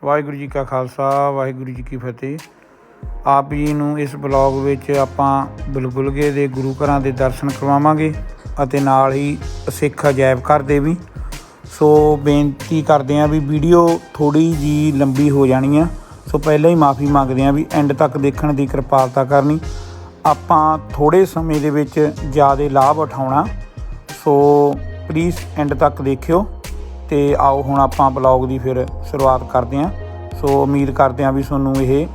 वाहिगुरू जी का खालसा वाहिगुरू जी की फतेह। आप जी नूं इस ब्लॉग विच आपां बलबुलगे दे गुरु घरां दे दर्शन करवावांगे ਅਤੇ ਨਾਲ ਹੀ सिख अजायब घर ਦੇ भी। सो बेनती करते हैं भी वीडियो थोड़ी जी लंबी हो जानी है, सो पहले ही माफ़ी मंगते हैं भी एंड तक देखने की कृपालता करनी। आपां थोड़े समय दे विच ज़्यादा लाभ उठाउणा, सो प्लीज़ एंड तक देखियो। तो आओ हुण आपां ब्लॉग की फिर शुरुआत करते हैं। सो उम्मीद करते हैं भी तुहानूं ये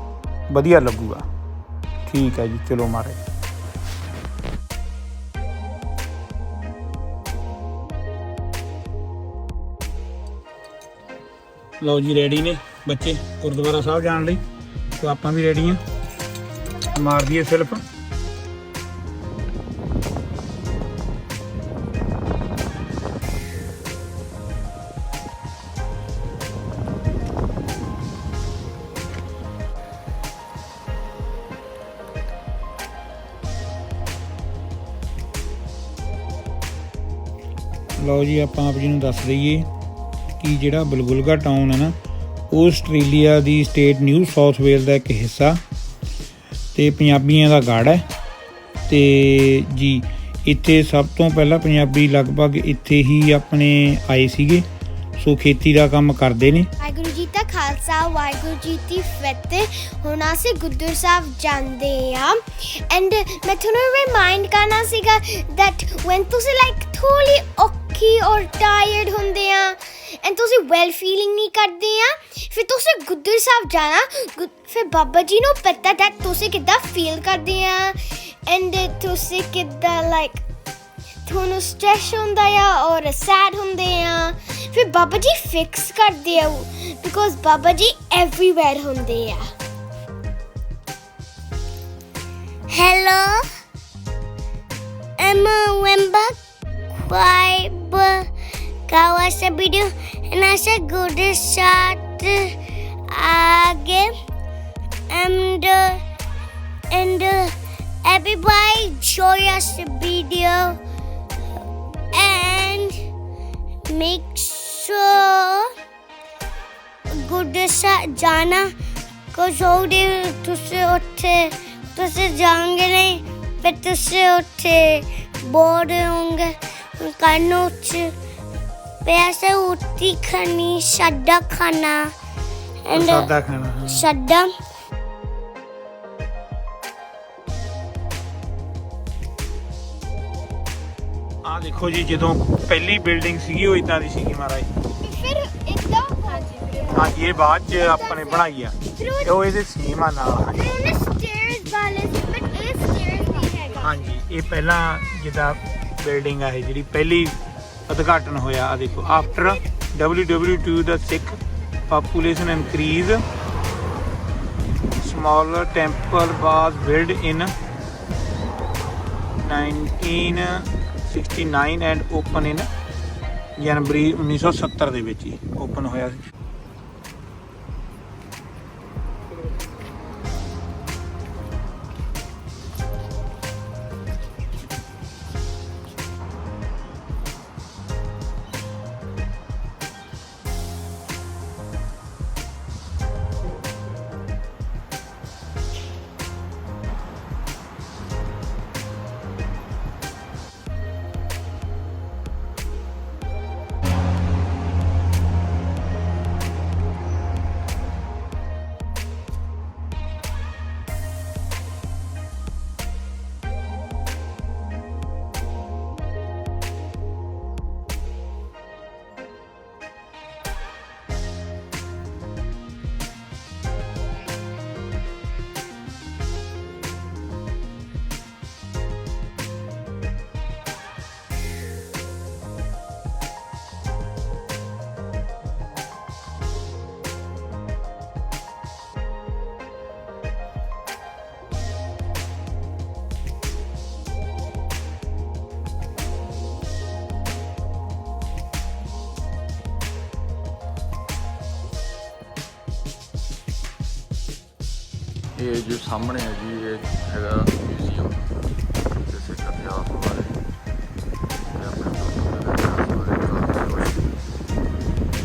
वधिया लगूगा। ठीक है जी, चलो महाराज। लो जी रेडी ने बच्चे गुरुद्वारा साहब जाने लई, तो आपां भी रेडी हैं। मार दिए सिल्फ। लो जी आप जी नूं दस दईए कि जिहड़ा बलबुलगा टाउन है ना, वो आस्ट्रेलिया की स्टेट न्यू साउथ वेल्स का एक हिस्सा तो पंजाबियों का गढ़ है। तो जी इत्थे सब तो पहला पंजाबी लगभग इत्थे ही अपने आए सीगे। सो खेती का काम करते हैं। वाहिगुरू जी का खालसा वाहिगुरू जी की फतेह। हुण असीं गुरुद्वारा साहब जांदे आ एंड मैं तुहानूं रिमाइंड करना सीगा दैट व्हेन तुसीं लाइक थोड़ी औखी और टायर्ड हुंदे आ एंड तुसीं वेल फीलिंग नहीं करदे आ, फिर तुसीं गुरुद्वारा साहब जाना, फिर बाबा जी नूं पता दैट तुसीं किद्दां फील करदे आ एंड तुसीं किद्दां लाइक तुहानूं स्ट्रेस हुंदा आ और सैड हुंदे आ, फिर बाबा जी फिक्स करदे आ बिकॉज बाबा जी एवरीवेयर हुंदे आ। Hello remember watch the video and I said go to start again and everybody show us the video and make sure good जाना कुछ हो तुझसे उठे तुझसे जाएंगे नहीं, फिर तुझसे उठे बोर होंगे कानों से पैसे उठी खानी शड्डा खाना एंड शड्डा आ देखो जी, जो पहली बिल्डिंग सी वो इदा की सी महाराज। फिर एकदम हाँ जी, ये बाद च अपने बनाई है तो ये सेम आ नाल। हाँ जी, ये पहला जिदा बिल्डिंग है जी पहली उद्घाटन होया। आ देखो after WW2 the Sikh population increase smaller temple was build in 1969 and open in January 1970 ਦੇ ਵਿੱਚ ਹੀ ओपन होया ਸੀ। ये जो सामने है जी ये हैगा म्यूजियम जैसे इतिहास बारे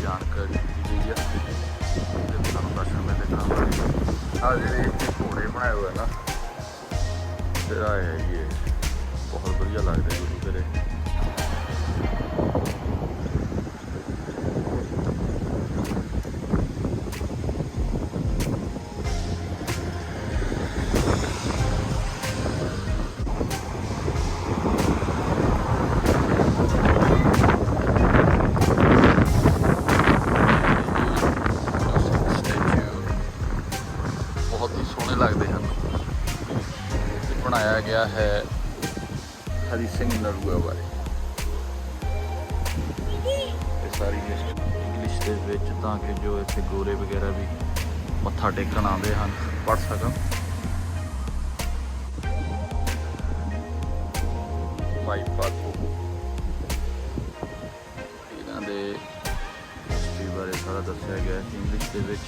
जानकारी दी गई है। ਹੈ ਜੀ ਇਹ, ਬਹੁਤ ਵਧੀਆ ਲੱਗਦਾ ਗੁਰੂ ਘਰੇ। ਬਹੁਤ ਹੀ ਸੋਹਣੇ ਲੱਗਦੇ ਹਨ। ਬਣਾਇਆ ਗਿਆ ਹੈ ਹਰੀ ਸਿੰਘ ਨਲੂਆ ਬਾਰੇ। ਇਹ ਸਾਰੀ ਲਿਸਟ ਇੰਗਲਿਸ਼ ਦੇ ਵਿੱਚ, ਤਾਂ ਕਿ ਜੋ ਇੱਥੇ ਗੋਰੇ ਵਗੈਰਾ ਵੀ ਮੱਥਾ ਟੇਕਣ ਆਉਂਦੇ ਹਨ ਪੜ੍ਹ ਸਕਣ। ਮਾਈ ਪਾਤੋ ਇਹਨਾਂ ਦੇ ਹਿਸਟਰੀ ਬਾਰੇ ਸਾਰਾ ਦੱਸਿਆ ਗਿਆ ਇੰਗਲਿਸ਼ ਦੇ ਵਿੱਚ।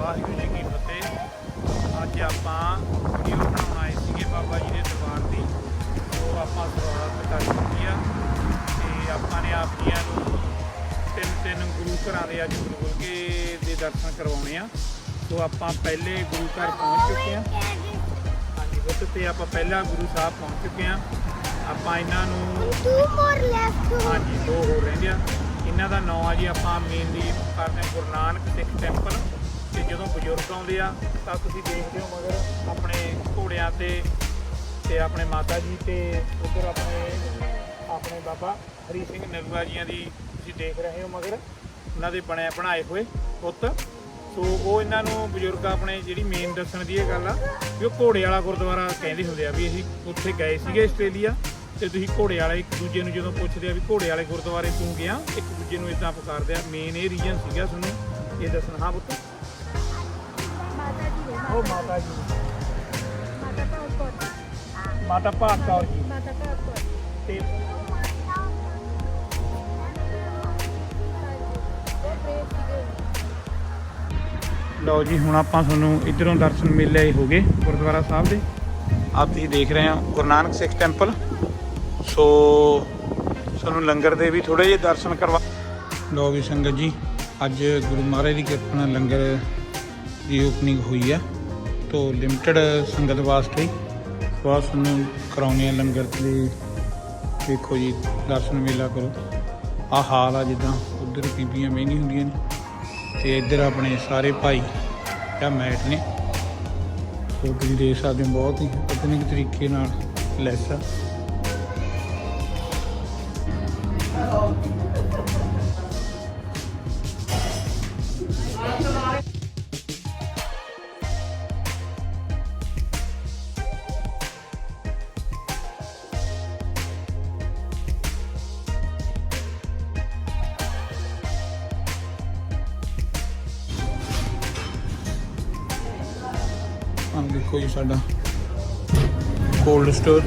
ਵਾਹਿਗੁਰੂ ਜੀ ਕੀ ਫਤਿਹ। ਅੱਜ ਆਪਾਂ ਵੀਡੀਓ ਬਣਾਉਣ ਆਏ ਸੀਗੇ ਬਾਬਾ ਜੀ ਦੇ ਦਰਬਾਰ ਦੀ, ਉਹ ਆਪਾਂ ਸ਼ੁਰੂਆਤ ਕਰ ਚੁੱਕੀ ਆ ਤੇ ਆਪਾਂ ਨੇ ਆਪ ਜੀਆਂ ਨੂੰ ਤਿੰਨ ਗੁਰੂ ਘਰਾਂ ਦੇ ਅੱਜ ਗੁਰੂ ਕੇ ਦੇ ਦਰਸ਼ਨ ਕਰਵਾਉਣੇ ਆ। ਸੋ ਆਪਾਂ ਪਹਿਲੇ ਗੁਰੂ ਘਰ ਪਹੁੰਚ ਚੁੱਕੇ ਆ। ਹਾਂਜੀ ਬੁੱਤ ਤੇ ਆਪਾਂ ਪਹਿਲਾ ਗੁਰੂ ਸਾਹਿਬ ਪਹੁੰਚ ਚੁੱਕੇ ਆ। ਆਪਾਂ ਇਹਨਾਂ ਨੂੰ ਹਾਂਜੀ 2 ਹੋਰ ਰਹਿੰਦੇ ਆ। ਇਹਨਾਂ ਦਾ ਨਾਂ ਆ ਜੀ, ਆਪਾਂ ਮੇਨਲੀ ਕਰਦੇ ਗੁਰੂ ਨਾਨਕ ਸਿੱਖ ਟੈਂਪਲ। ਤੇ ਜਦੋਂ ਬਜ਼ੁਰਗ ਆਉਂਦੇ ਆ ਤਾਂ ਤੁਸੀਂ ਦੇਖਦੇ ਹੋ ਮਗਰ ਆਪਣੇ ਘੋੜਿਆਂ ਤੇ ਆਪਣੇ ਮਾਤਾ ਜੀ ਤੇ ਉੱਧਰ ਆਪਣੇ ਬਾਬਾ ਹਰੀ ਸਿੰਘ ਨਲੂਆ ਜੀਆਂ ਦੀ ਤੁਸੀਂ ਦੇਖ ਰਹੇ ਹੋ ਮਗਰ ਉਹਨਾਂ ਦੇ ਬਣਾਏ ਹੋਏ ਪੁੱਤ। ਸੋ ਉਹ ਇਹਨਾਂ ਨੂੰ ਬਜ਼ੁਰਗ ਆਪਣੇ ਜਿਹੜੀ ਮੇਨ ਦੱਸਣ ਦੀ ਇਹ ਗੱਲ ਆ ਵੀ ਉਹ ਘੋੜੇ ਵਾਲਾ ਗੁਰਦੁਆਰਾ ਕਹਿੰਦੇ ਹੁੰਦੇ ਆ ਵੀ ਅਸੀਂ ਉੱਥੇ ਗਏ ਸੀਗੇ ਆਸਟ੍ਰੇਲੀਆ, ਤੇ ਤੁਸੀਂ ਘੋੜੇ ਵਾਲੇ ਇੱਕ ਦੂਜੇ ਨੂੰ ਜਦੋਂ ਪੁੱਛਦੇ ਆ ਵੀ ਘੋੜੇ ਵਾਲੇ ਗੁਰਦੁਆਰੇ ਤੂੰ ਗਿਆ, ਇੱਕ ਦੂਜੇ ਨੂੰ ਇਦਾਂ ਪੁਕਾਰਦੇ ਆ। ਮੇਨ ਇਹ ਰੀਜ਼ਨ ਸੀਗਾ ਤੁਹਾਨੂੰ ਇਹ ਦੱਸਣਾ। ਹਾਂ ਪੁੱਤ, ਉਹ ਮਾਤਾ ਜੀ ਮਾਤਾ ਭਾਗ ਕੌਰ ਜੀ ਤੇ ਲਓ ਜੀ, ਹੁਣ ਆਪਾਂ ਤੁਹਾਨੂੰ ਇੱਧਰੋਂ ਦਰਸ਼ਨ ਮੇਲੇ ਹੋ ਗਏ ਗੁਰਦੁਆਰਾ ਸਾਹਿਬ ਦੇ। ਆਪ ਤੁਸੀਂ ਦੇਖ ਰਹੇ ਹੋ ਗੁਰੂ ਨਾਨਕ ਸਿੱਖ ਟੈਂਪਲ। ਸੋ ਸਾਨੂੰ ਲੰਗਰ ਦੇ ਵੀ ਥੋੜ੍ਹੇ ਜਿਹੇ ਦਰਸ਼ਨ ਕਰਵਾ। ਲਓ ਵੀ ਸੰਗਤ ਜੀ, ਅੱਜ ਗੁਰੂ ਮਹਾਰਾਜ ਦੀ ਕਿਰਪਾ ਨਾਲ ਲੰਗਰ ਦੀ ਓਪਨਿੰਗ ਹੋਈ ਆ। ਤੋ ਲਿਮਟਿਡ ਸੰਗਤ ਵਾਸਤੇ ਬਹੁਤ ਸਾਨੂੰ ਕਰਾਉਂਦੇ ਆ ਲੰਗਰ ਦੇ। ਦੇਖੋ ਜੀ, ਦਰਸ਼ਨ ਮੇਲਾ ਕਰੋ। ਆਹ ਹਾਲ ਆ ਜਿੱਦਾਂ ਉੱਧਰ ਬੀਬੀਆਂ ਮਹਿੰਗੀ ਹੁੰਦੀਆਂ ਨੇ ਤੇ ਇੱਧਰ ਆਪਣੇ ਸਾਰੇ ਭਾਈ ਜਾਂ ਮੈਟ ਨੇ। ਸੋ ਤੁਸੀਂ ਦੇਖ ਸਕਦੇ ਹੋ ਬਹੁਤ ਹੀ ਆਧੁਨਿਕ ਤਰੀਕੇ ਨਾਲ ਲੈਸ ਆ। ਦੇਖੋ ਜੀ ਸਾਡਾ ਕੋਲਡ ਸਟੋਰ।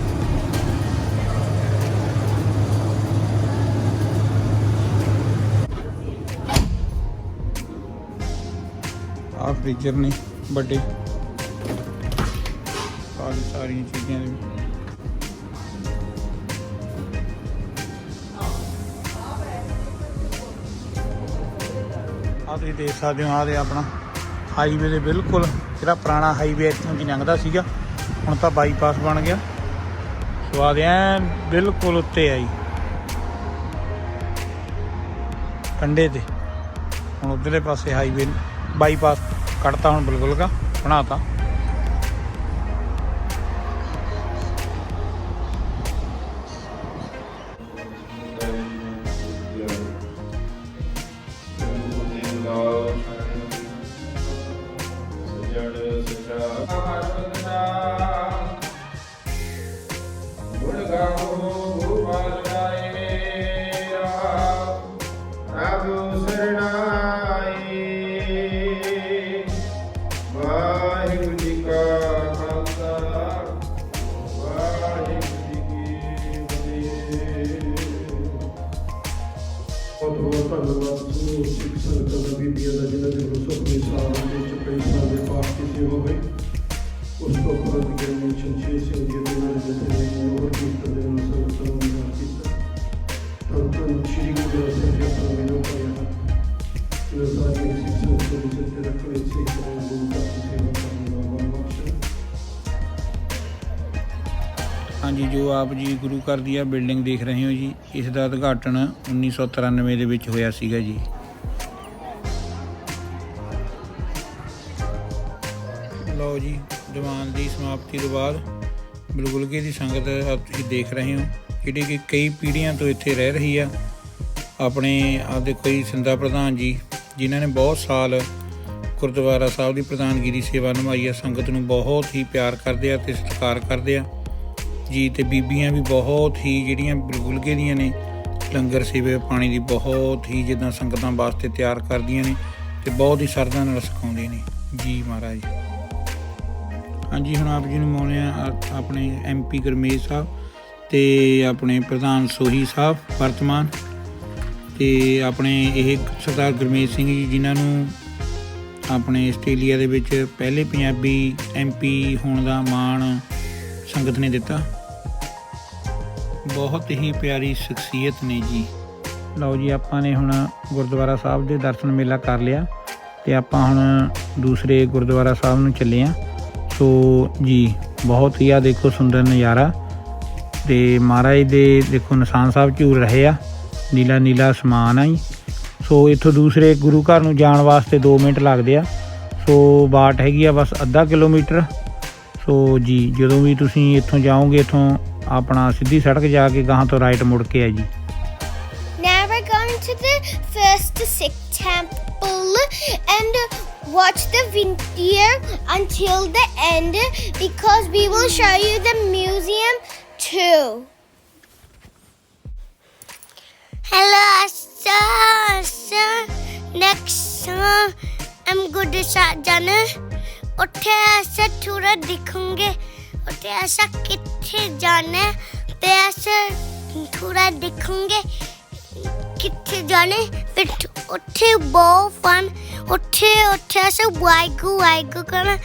ਆਹ ਫ੍ਰੀਜ਼ਰ ਨੇ ਵੱਡੇ, ਸਾਰੀਆਂ ਚੀਜ਼ਾਂ ਨੇ। ਆਹ ਤੁਸੀਂ ਦੇਖ ਸਕਦੇ ਹੋ, ਆਹ ਦੇ ਆਪਣਾ ਹਾਈਵੇ ਦੇ ਬਿਲਕੁਲ ਜਿਹੜਾ ਪੁਰਾਣਾ ਹਾਈਵੇ ਇੱਥੋਂ ਦੀ ਲੰਘਦਾ ਸੀਗਾ, ਹੁਣ ਤਾਂ ਬਾਈਪਾਸ ਬਣ ਗਿਆ। ਸਵਾਦ ਐਨ ਬਿਲਕੁਲ ਉੱਤੇ ਆਈ ਕੰਢੇ ਤੇ। ਹੁਣ ਉੱਧਰਲੇ ਪਾਸੇ ਹਾਈਵੇ ਬਾਈਪਾਸ ਕੱਢਤਾ, ਹੁਣ ਬਿਲਕੁਲ ਕਾ ਬਣਾਤਾ। ਵਾਹਿਗੁਰੂ ਜੀ ਕਾ ਖਾਲਸਾ, ਵਾਹਿਗੁਰੂ ਜੀ ਕੀ ਫਤਿਹ। ਬਹੁਤ ਧੰਨਵਾਦ ਸਮੂਹ ਸਿੱਖ ਸੰਗਤਾਂ ਦਾ, ਬੀਬੀਆਂ ਦਾ, ਜਿਨ੍ਹਾਂ ਦੇ ਵੱਲੋਂ ਸੁਖਮਨੀ ਸਾਹਿਬ ਦੇ ਚੁਪਈ ਸਾਹਿਬ ਦੇ ਪਾਠ ਦੀ ਸੇਵਾ ਹੋਈ। ਉਸ ਤੋਂ ਬਾਅਦ ਗਿਆਨੀ ਸ਼ਮਸ਼ੇਰ ਸਿੰਘ ਜੀ ਦੇ ਨਾਲ ਜਿਹੜੇ ਨਗਰ ਕੀਰਤਨ ਦੇ ਨਾਲ ਸੰਗਤਾਂ ਨੂੰ ਨਿਹਾਲ ਕੀਤਾ। ਧੰਨ ਸ਼੍ਰੀ ਗੁਰੂ ਗ੍ਰੰਥ ਸਾਹਿਬ ਜੀ ਦਾ ਮੇਰਾ ਪਾਇਆ ਜੋ ਸਾਰੀ ਸਿੱਖ ਸੰਗਤ ਦੇ ਸਿਰ ਰੱਖਣੇ ਸਿੱਖ ਗੁਰੂ ਦਾ ਸੇਵਾ ਕਰਨ ਦਾ ਵਰ ਬਖਸ਼ੇ। ਹਾਂਜੀ, ਜੋ ਆਪ ਜੀ ਗੁਰੂ ਘਰ ਦੀ ਆ ਬਿਲਡਿੰਗ ਦੇਖ ਰਹੇ ਹੋ ਜੀ, ਇਸ ਦਾ ਉਦਘਾਟਨ 1993 ਦੇ ਵਿੱਚ ਹੋਇਆ ਸੀਗਾ ਜੀ। ਲਓ ਜੀ, ਦੀਵਾਨ ਦੀ ਸਮਾਪਤੀ ਤੋਂ ਬਾਅਦ ਬੁਲਬੁਲਗੇ ਦੀ ਸੰਗਤ ਤੁਸੀਂ ਦੇਖ ਰਹੇ ਹੋ, ਜਿਹੜੀ ਕਿ ਕਈ ਪੀੜ੍ਹੀਆਂ ਤੋਂ ਇੱਥੇ ਰਹਿ ਰਹੀ ਆ। ਆਪਣੇ ਆਪਦੇ ਕੋਈ ਸਿੰਦਾ ਪ੍ਰਧਾਨ ਜੀ ਜਿਨ੍ਹਾਂ ਨੇ ਬਹੁਤ ਸਾਲ ਗੁਰਦੁਆਰਾ ਸਾਹਿਬ ਦੀ ਪ੍ਰਧਾਨਗੀ ਦੀ ਸੇਵਾ ਨਿਭਾਈ ਆ, ਸੰਗਤ ਨੂੰ ਬਹੁਤ ਹੀ ਪਿਆਰ ਕਰਦੇ ਆ ਅਤੇ ਸਤਿਕਾਰ ਕਰਦੇ ਆ ਜੀ। ਅਤੇ ਬੀਬੀਆਂ ਵੀ ਬਹੁਤ ਹੀ ਜਿਹੜੀਆਂ ਬੁਲਬੁਲਗੇ ਦੀਆਂ ਨੇ ਲੰਗਰ ਸੇਵਾ ਪਾਣੀ ਦੀ ਬਹੁਤ ਹੀ ਜਿੱਦਾਂ ਸੰਗਤਾਂ ਵਾਸਤੇ ਤਿਆਰ ਕਰਦੀਆਂ ਨੇ ਅਤੇ ਬਹੁਤ ਹੀ ਸ਼ਰਧਾ ਨਾਲ ਸਿਖਾਉਂਦੇ ਨੇ ਜੀ ਮਹਾਰਾਜ। ਹਾਂਜੀ, ਹੁਣ ਆਪ ਜੀ ਨੂੰ ਮਿਲਾਉਂਦੇ ਆ ਆਪਣੇ MP ਗੁਰਮੇਜ ਸਾਹਿਬ ਅਤੇ ਆਪਣੇ ਪ੍ਰਧਾਨ ਸੋਹੀ ਸਾਹਿਬ ਵਰਤਮਾਨ, ਅਤੇ ਆਪਣੇ ਇਹ ਸਰਦਾਰ ਗੁਰਮੇਜ ਸਿੰਘ ਜੀ ਜਿਨ੍ਹਾਂ ਨੂੰ ਆਪਣੇ ਆਸਟ੍ਰੇਲੀਆ ਦੇ ਵਿੱਚ ਪਹਿਲੇ ਪੰਜਾਬੀ MP ਹੋਣ ਦਾ ਮਾਣ ਸੰਗਤ ਨੇ ਦਿੱਤਾ। ਬਹੁਤ ਹੀ ਪਿਆਰੀ ਸ਼ਖਸੀਅਤ ਨੇ ਜੀ। ਲਓ ਜੀ, ਆਪਾਂ ਨੇ ਹੁਣ ਗੁਰਦੁਆਰਾ ਸਾਹਿਬ ਦੇ ਦਰਸ਼ਨ ਮੇਲਾ ਕਰ ਲਿਆ ਅਤੇ ਆਪਾਂ ਹੁਣ ਦੂਸਰੇ ਗੁਰਦੁਆਰਾ ਸਾਹਿਬ ਨੂੰ ਚੱਲੇ ਹਾਂ। ਸੋ ਜੀ, ਬਹੁਤ ਹੀ ਆ ਦੇਖੋ ਸੁੰਦਰ ਨਜ਼ਾਰਾ, ਅਤੇ ਮਹਾਰਾਜ ਦੇ ਦੇਖੋ ਨਿਸ਼ਾਨ ਸਾਹਿਬ ਝੂਲ ਰਹੇ ਆ, ਨੀਲਾ ਨੀਲਾ ਅਸਮਾਨ ਆ ਜੀ। ਸੋ ਇੱਥੋਂ ਦੂਸਰੇ ਗੁਰੂ ਘਰ ਨੂੰ ਜਾਣ ਵਾਸਤੇ 2 ਮਿੰਟ ਲੱਗਦੇ ਆ। ਸੋ ਬਾਟ ਹੈਗੀ ਆ ਬਸ ਅੱਧਾ ਕਿਲੋਮੀਟਰ। ਸੋ ਜੀ, ਜਦੋਂ ਵੀ ਤੁਸੀਂ ਇੱਥੋਂ ਜਾਓਗੇ, ਇੱਥੋਂ ਆਪਣਾ ਸਿੱਧੀ ਸੜਕ ਜਾ ਕੇ ਗਾਹਾਂ ਤੋਂ ਰਾਈਟ ਮੁੜ ਕੇ ਆ ਜੀ। Now we're going to the first Sikh temple and watch the video until the end because we will show you the museum too. Hello, sir. Next I'm going to start जाना। ਉੱਥੇ ऐसा थोड़ा दिखेंगे, ਉੱਥੇ ऐसा किथे जाना ते ऐसा थोड़ा दिखेंगे किथे जाने, फिर ਉੱਥੇ बहुत fun, ਉੱਥੇ ऐसा वाइगू करना।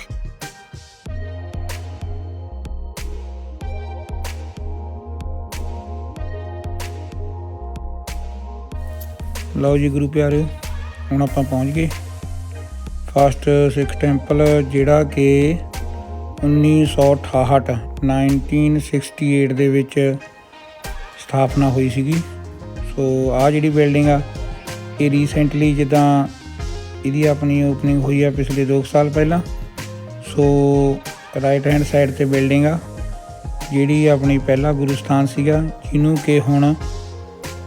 ਲਓ ਜੀ ਗੁਰੂ ਪਿਆਰਿਓ, ਹੁਣ ਆਪਾਂ ਪਹੁੰਚ ਗਏ ਫਸਟ ਸਿੱਖ ਟੈਂਪਲ, ਜਿਹੜਾ ਕਿ 1968 ਦੇ ਵਿੱਚ ਸਥਾਪਨਾ ਹੋਈ ਸੀਗੀ। ਸੋ ਆਹ ਜਿਹੜੀ ਬਿਲਡਿੰਗ ਆ, ਇਹ ਰੀਸੈਂਟਲੀ ਜਿੱਦਾਂ ਇਹਦੀ ਆਪਣੀ ਓਪਨਿੰਗ ਹੋਈ ਆ ਪਿਛਲੇ 2 ਸਾਲ ਪਹਿਲਾਂ। ਸੋ ਰਾਈਟ ਹੈਂਡ ਸਾਈਡ 'ਤੇ ਬਿਲਡਿੰਗ ਆ, ਜਿਹੜੀ ਆਪਣੀ ਪਹਿਲਾ ਗੁਰਸਥਾਨ ਸੀਗਾ, ਜਿਹਨੂੰ ਕਿ ਹੁਣ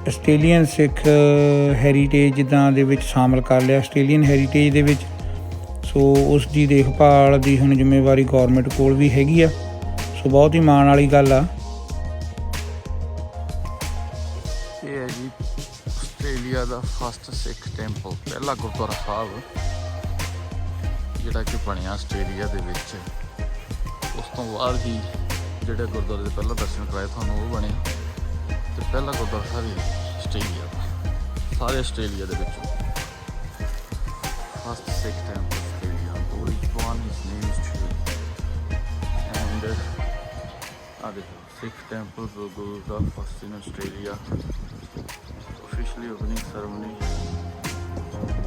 ਆਸਟ੍ਰੇਲੀਅਨ ਸਿੱਖ ਹੈਰੀਟੇਜ ਜਿੱਦਾਂ ਦੇ ਵਿੱਚ ਸ਼ਾਮਲ ਕਰ ਲਿਆ, ਆਸਟ੍ਰੇਲੀਅਨ ਹੈਰੀਟੇਜ ਦੇ ਵਿੱਚ। ਸੋ ਉਸ ਦੀ ਦੇਖਭਾਲ ਦੀ ਹੁਣ ਜ਼ਿੰਮੇਵਾਰੀ ਗੌਰਮੈਂਟ ਕੋਲ ਵੀ ਹੈਗੀ ਆ। ਸੋ ਬਹੁਤ ਹੀ ਮਾਣ ਵਾਲੀ ਗੱਲ ਆ। ਇਹ ਹੈ ਜੀ ਆਸਟ੍ਰੇਲੀਆ ਦਾ ਫਸਟ ਸਿੱਖ ਟੈਂਪਲ, ਪਹਿਲਾ ਗੁਰਦੁਆਰਾ ਸਾਹਿਬ ਜਿਹੜਾ ਕਿ ਬਣਿਆ ਆਸਟ੍ਰੇਲੀਆ ਦੇ ਵਿੱਚ। ਉਸ ਤੋਂ ਬਾਅਦ ਹੀ ਜਿਹੜੇ ਗੁਰਦੁਆਰੇ ਦੇ ਪਹਿਲਾਂ ਦਰਸ਼ਨ ਕਰਾਏ ਤੁਹਾਨੂੰ ਉਹ ਬਣੇ, ਅਤੇ ਪਹਿਲਾ ਗੁਰਦੁਆਰਾ ਸਾਹਿਬ ਹੀ ਆਸਟ੍ਰੇਲੀਆ ਦਾ, ਸਾਰੇ ਆਸਟ੍ਰੇਲੀਆ ਦੇ ਵਿੱਚੋਂ first Sikh temple Australia. one his name is true and Sikh temple Guru the first in Australia, officially opening ceremony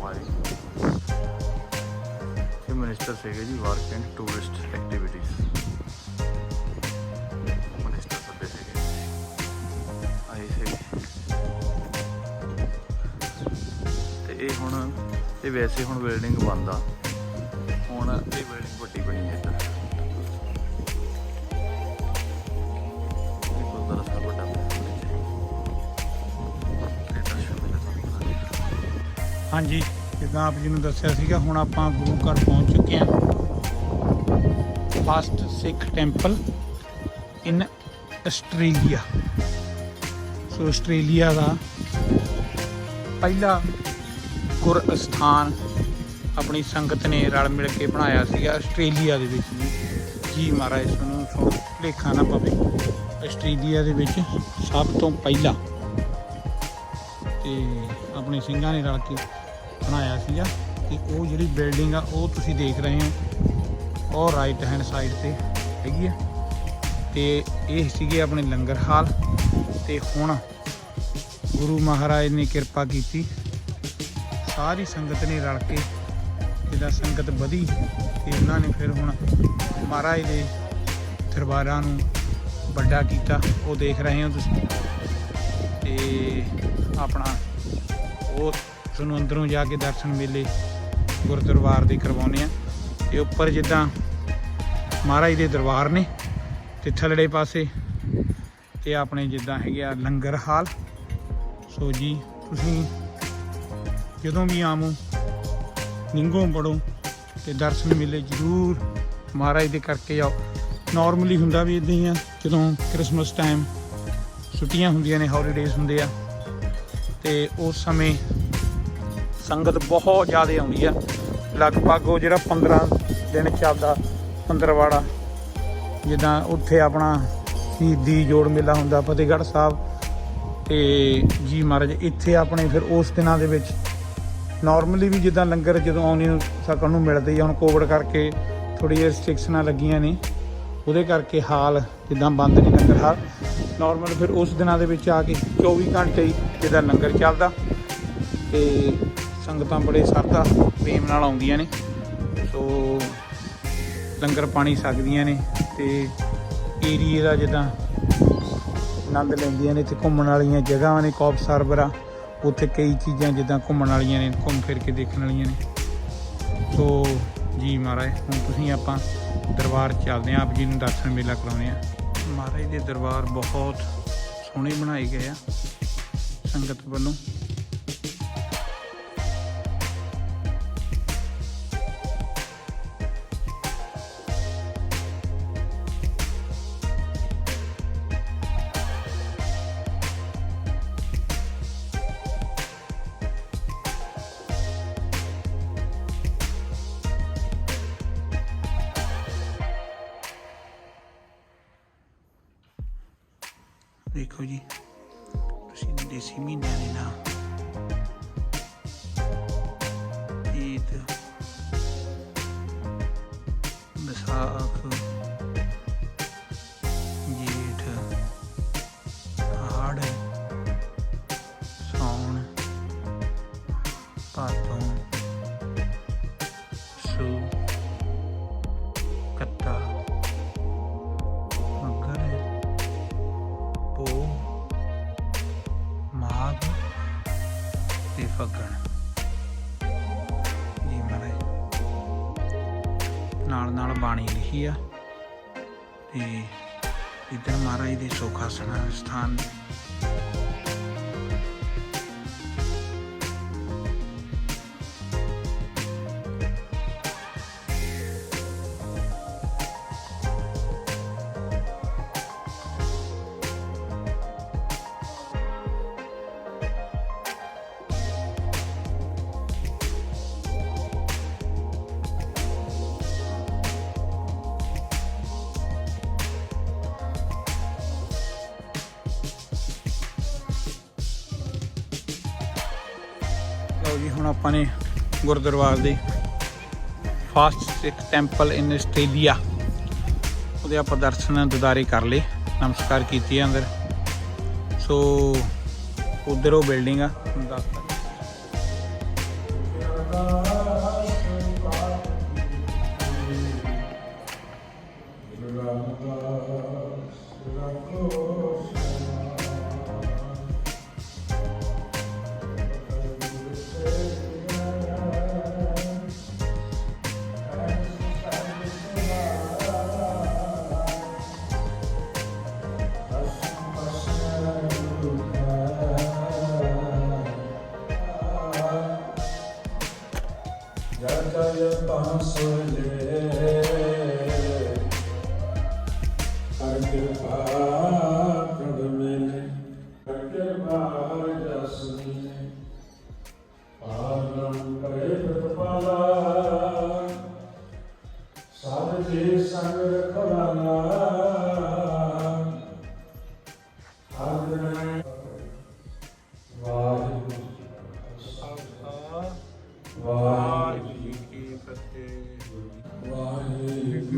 by Chief Minister ਸੀਗੇ ਜੀ work and tourist activities, minister ਸੱਦੇ ਸੀਗੇ ਆਏ ਸੀਗੇ। ਤੇ ਇਹ ਹੁਣ ਇਹ ਵੈਸੇ ਹੁਣ ਬਿਲਡਿੰਗ ਬੰਦ ਆ, ਹੁਣ ਇਹ ਬਿਲਡਿੰਗ ਵੱਡੀ ਬਣੀ ਹੈ ਇੱਧਰ। ਇਹ ਗੁਰਦੁਆਰਾ ਸਾਹਿਬ ਵੱਡਾ ਬਣਿਆ। ਹਾਂਜੀ, ਜਿੱਦਾਂ ਆਪ ਜੀ ਨੂੰ ਦੱਸਿਆ ਸੀਗਾ, ਹੁਣ ਆਪਾਂ ਗੁਰੂ ਘਰ ਪਹੁੰਚ ਚੁੱਕੇ ਹਾਂ, first Sikh temple in Australia. So Australia ਦਾ ਪਹਿਲਾ ਗੁਰ ਅਸਥਾਨ ਆਪਣੀ ਸੰਗਤ ਨੇ ਰਲ ਮਿਲ ਕੇ ਬਣਾਇਆ ਸੀਗਾ ਆਸਟ੍ਰੇਲੀਆ ਦੇ ਵਿੱਚ ਜੀ ਮਹਾਰਾਜ। ਸਾਨੂੰ ਭੁਲੇਖਾ ਨਾ ਪਵੇ, ਆਸਟ੍ਰੇਲੀਆ ਦੇ ਵਿੱਚ ਸਭ ਤੋਂ ਪਹਿਲਾਂ ਤੇ ਆਪਣੇ ਸਿੰਘਾਂ ਨੇ ਰਲ ਕੇ ਬਣਾਇਆ ਸੀਗਾ। ਤੇ ਉਹ ਜਿਹੜੀ ਬਿਲਡਿੰਗ ਆ ਉਹ ਤੁਸੀਂ ਦੇਖ ਰਹੇ ਹੋ, और राइट हैंड साइड ते हैगी है। ते ये सीगे अपने लंगर हाल। ते हुण गुरु महाराज ने किरपा की, सारी संगत ने रल के जिदा संगत वधी ते उन्होंने फिर हुण महाराज दे दरबारां नूं वड्डा कीता। वो देख रहे हो तुसीं। ते अपना वो तुहानूं अंदरों जाके दर्शन मेले गुरदरबार दे करवाउने आ। ते उप्पर जिद्दां महाराज दे दरबार ने ते थल्लड़े पासे ते अपने जिद्दां हैगे आ लंगर हाल। सो जी तुसीं जदों भी आवो निंगों पढ़ो ते दर्शन मेले जरूर महाराज दे करके जाओ। नॉर्मली हुंदा भी इदां ही आ, जदों क्रिसमस टाइम छुट्टियां हुंदियां ने, हॉलीडेज हुंदे आ ते उस समय संगत बहुत ज़्यादा आउंदी आ। लगभग वो जिहड़ा 15 दिन चलदा पंदरवाड़ा, जिद्दां उत्थे अपना शहीदी जोड़ मेला हुंदा फतेहगढ़ साहब ते जी महाराज इत्थे अपने फिर उस दिनां दे विच नॉर्मली भी जिद्दां लंगर जदों आउने सकण नूं मिलदे ही। हुण कोविड करके थोड़ी जी रिस्ट्रिक्शनां लगियां ने, ਉਹਦੇ ਕਰਕੇ ਹਾਲ ਜਿੱਦਾਂ ਬੰਦ ਨਹੀਂ ਲੰਗਰ ਹਾਲ। ਨੋਰਮਲ ਫਿਰ ਉਸ ਦਿਨਾਂ ਦੇ ਵਿੱਚ ਆ ਕੇ 24 ਘੰਟੇ ਹੀ ਜਿੱਦਾਂ ਲੰਗਰ ਚੱਲਦਾ ਤੇ ਸੰਗਤਾਂ ਬੜੇ ਸਰਧਾ ਪ੍ਰੇਮ ਨਾਲ ਆਉਂਦੀਆਂ ਨੇ। ਸੋ ਲੰਗਰ ਪਾਣੀ ਛਕਦੀਆਂ ਨੇ ਤੇ ਏਰੀਏ ਦਾ ਜਿੱਦਾਂ ਆਨੰਦ ਲੈਂਦੀਆਂ ਨੇ। ਇੱਥੇ ਘੁੰਮਣ ਵਾਲੀਆਂ ਜਗ੍ਹਾਵਾਂ ਨੇ, ਕੌਪ ਸਰਬਰ ਆ, ਉੱਥੇ ਕਈ ਚੀਜ਼ਾਂ ਜਿੱਦਾਂ ਘੁੰਮਣ ਵਾਲੀਆਂ ਨੇ, ਘੁੰਮ ਫਿਰ ਕੇ ਦੇਖਣ ਵਾਲੀਆਂ ਨੇ। ਸੋ ਜੀ ਮਹਾਰਾਜ ਹੁਣ ਤੁਸੀਂ ਆਪਾਂ दरबार चलते हैं, आप जी ने दर्शन मेला कराने। महाराज के दरबार बहुत सोहने बनाए गए हैं संगत वालों। देखो जी तुसीं देसी महीनों के नाम ईद, बैसाख, जेठ, हाड़, सौण, भादों, सूं, कत्ता, माघ ते फग्गण। जी महाराज नाल नाल बाणी लिखी आ ते इधर महाराज दे सुखासन स्थान। ਲਓ ਜੀ ਹੁਣ ਆਪਾਂ ਨੇ ਗੁਰਦੁਆਰਾ ਦੇ fast Sikh temple in Australia ਉਹਦੇ ਆਪਾਂ ਦਰਸ਼ਨ ਦਿਦਾਰੇ ਕਰ ਲਏ, ਨਮਸਕਾਰ ਕੀਤੀ ਅੰਦਰ। ਸੋ ਉਧਰ ਉਹ ਬਿਲਡਿੰਗ ਆ ਦੱਸਦਾ। ਵਾਹਿਗੁਰੂ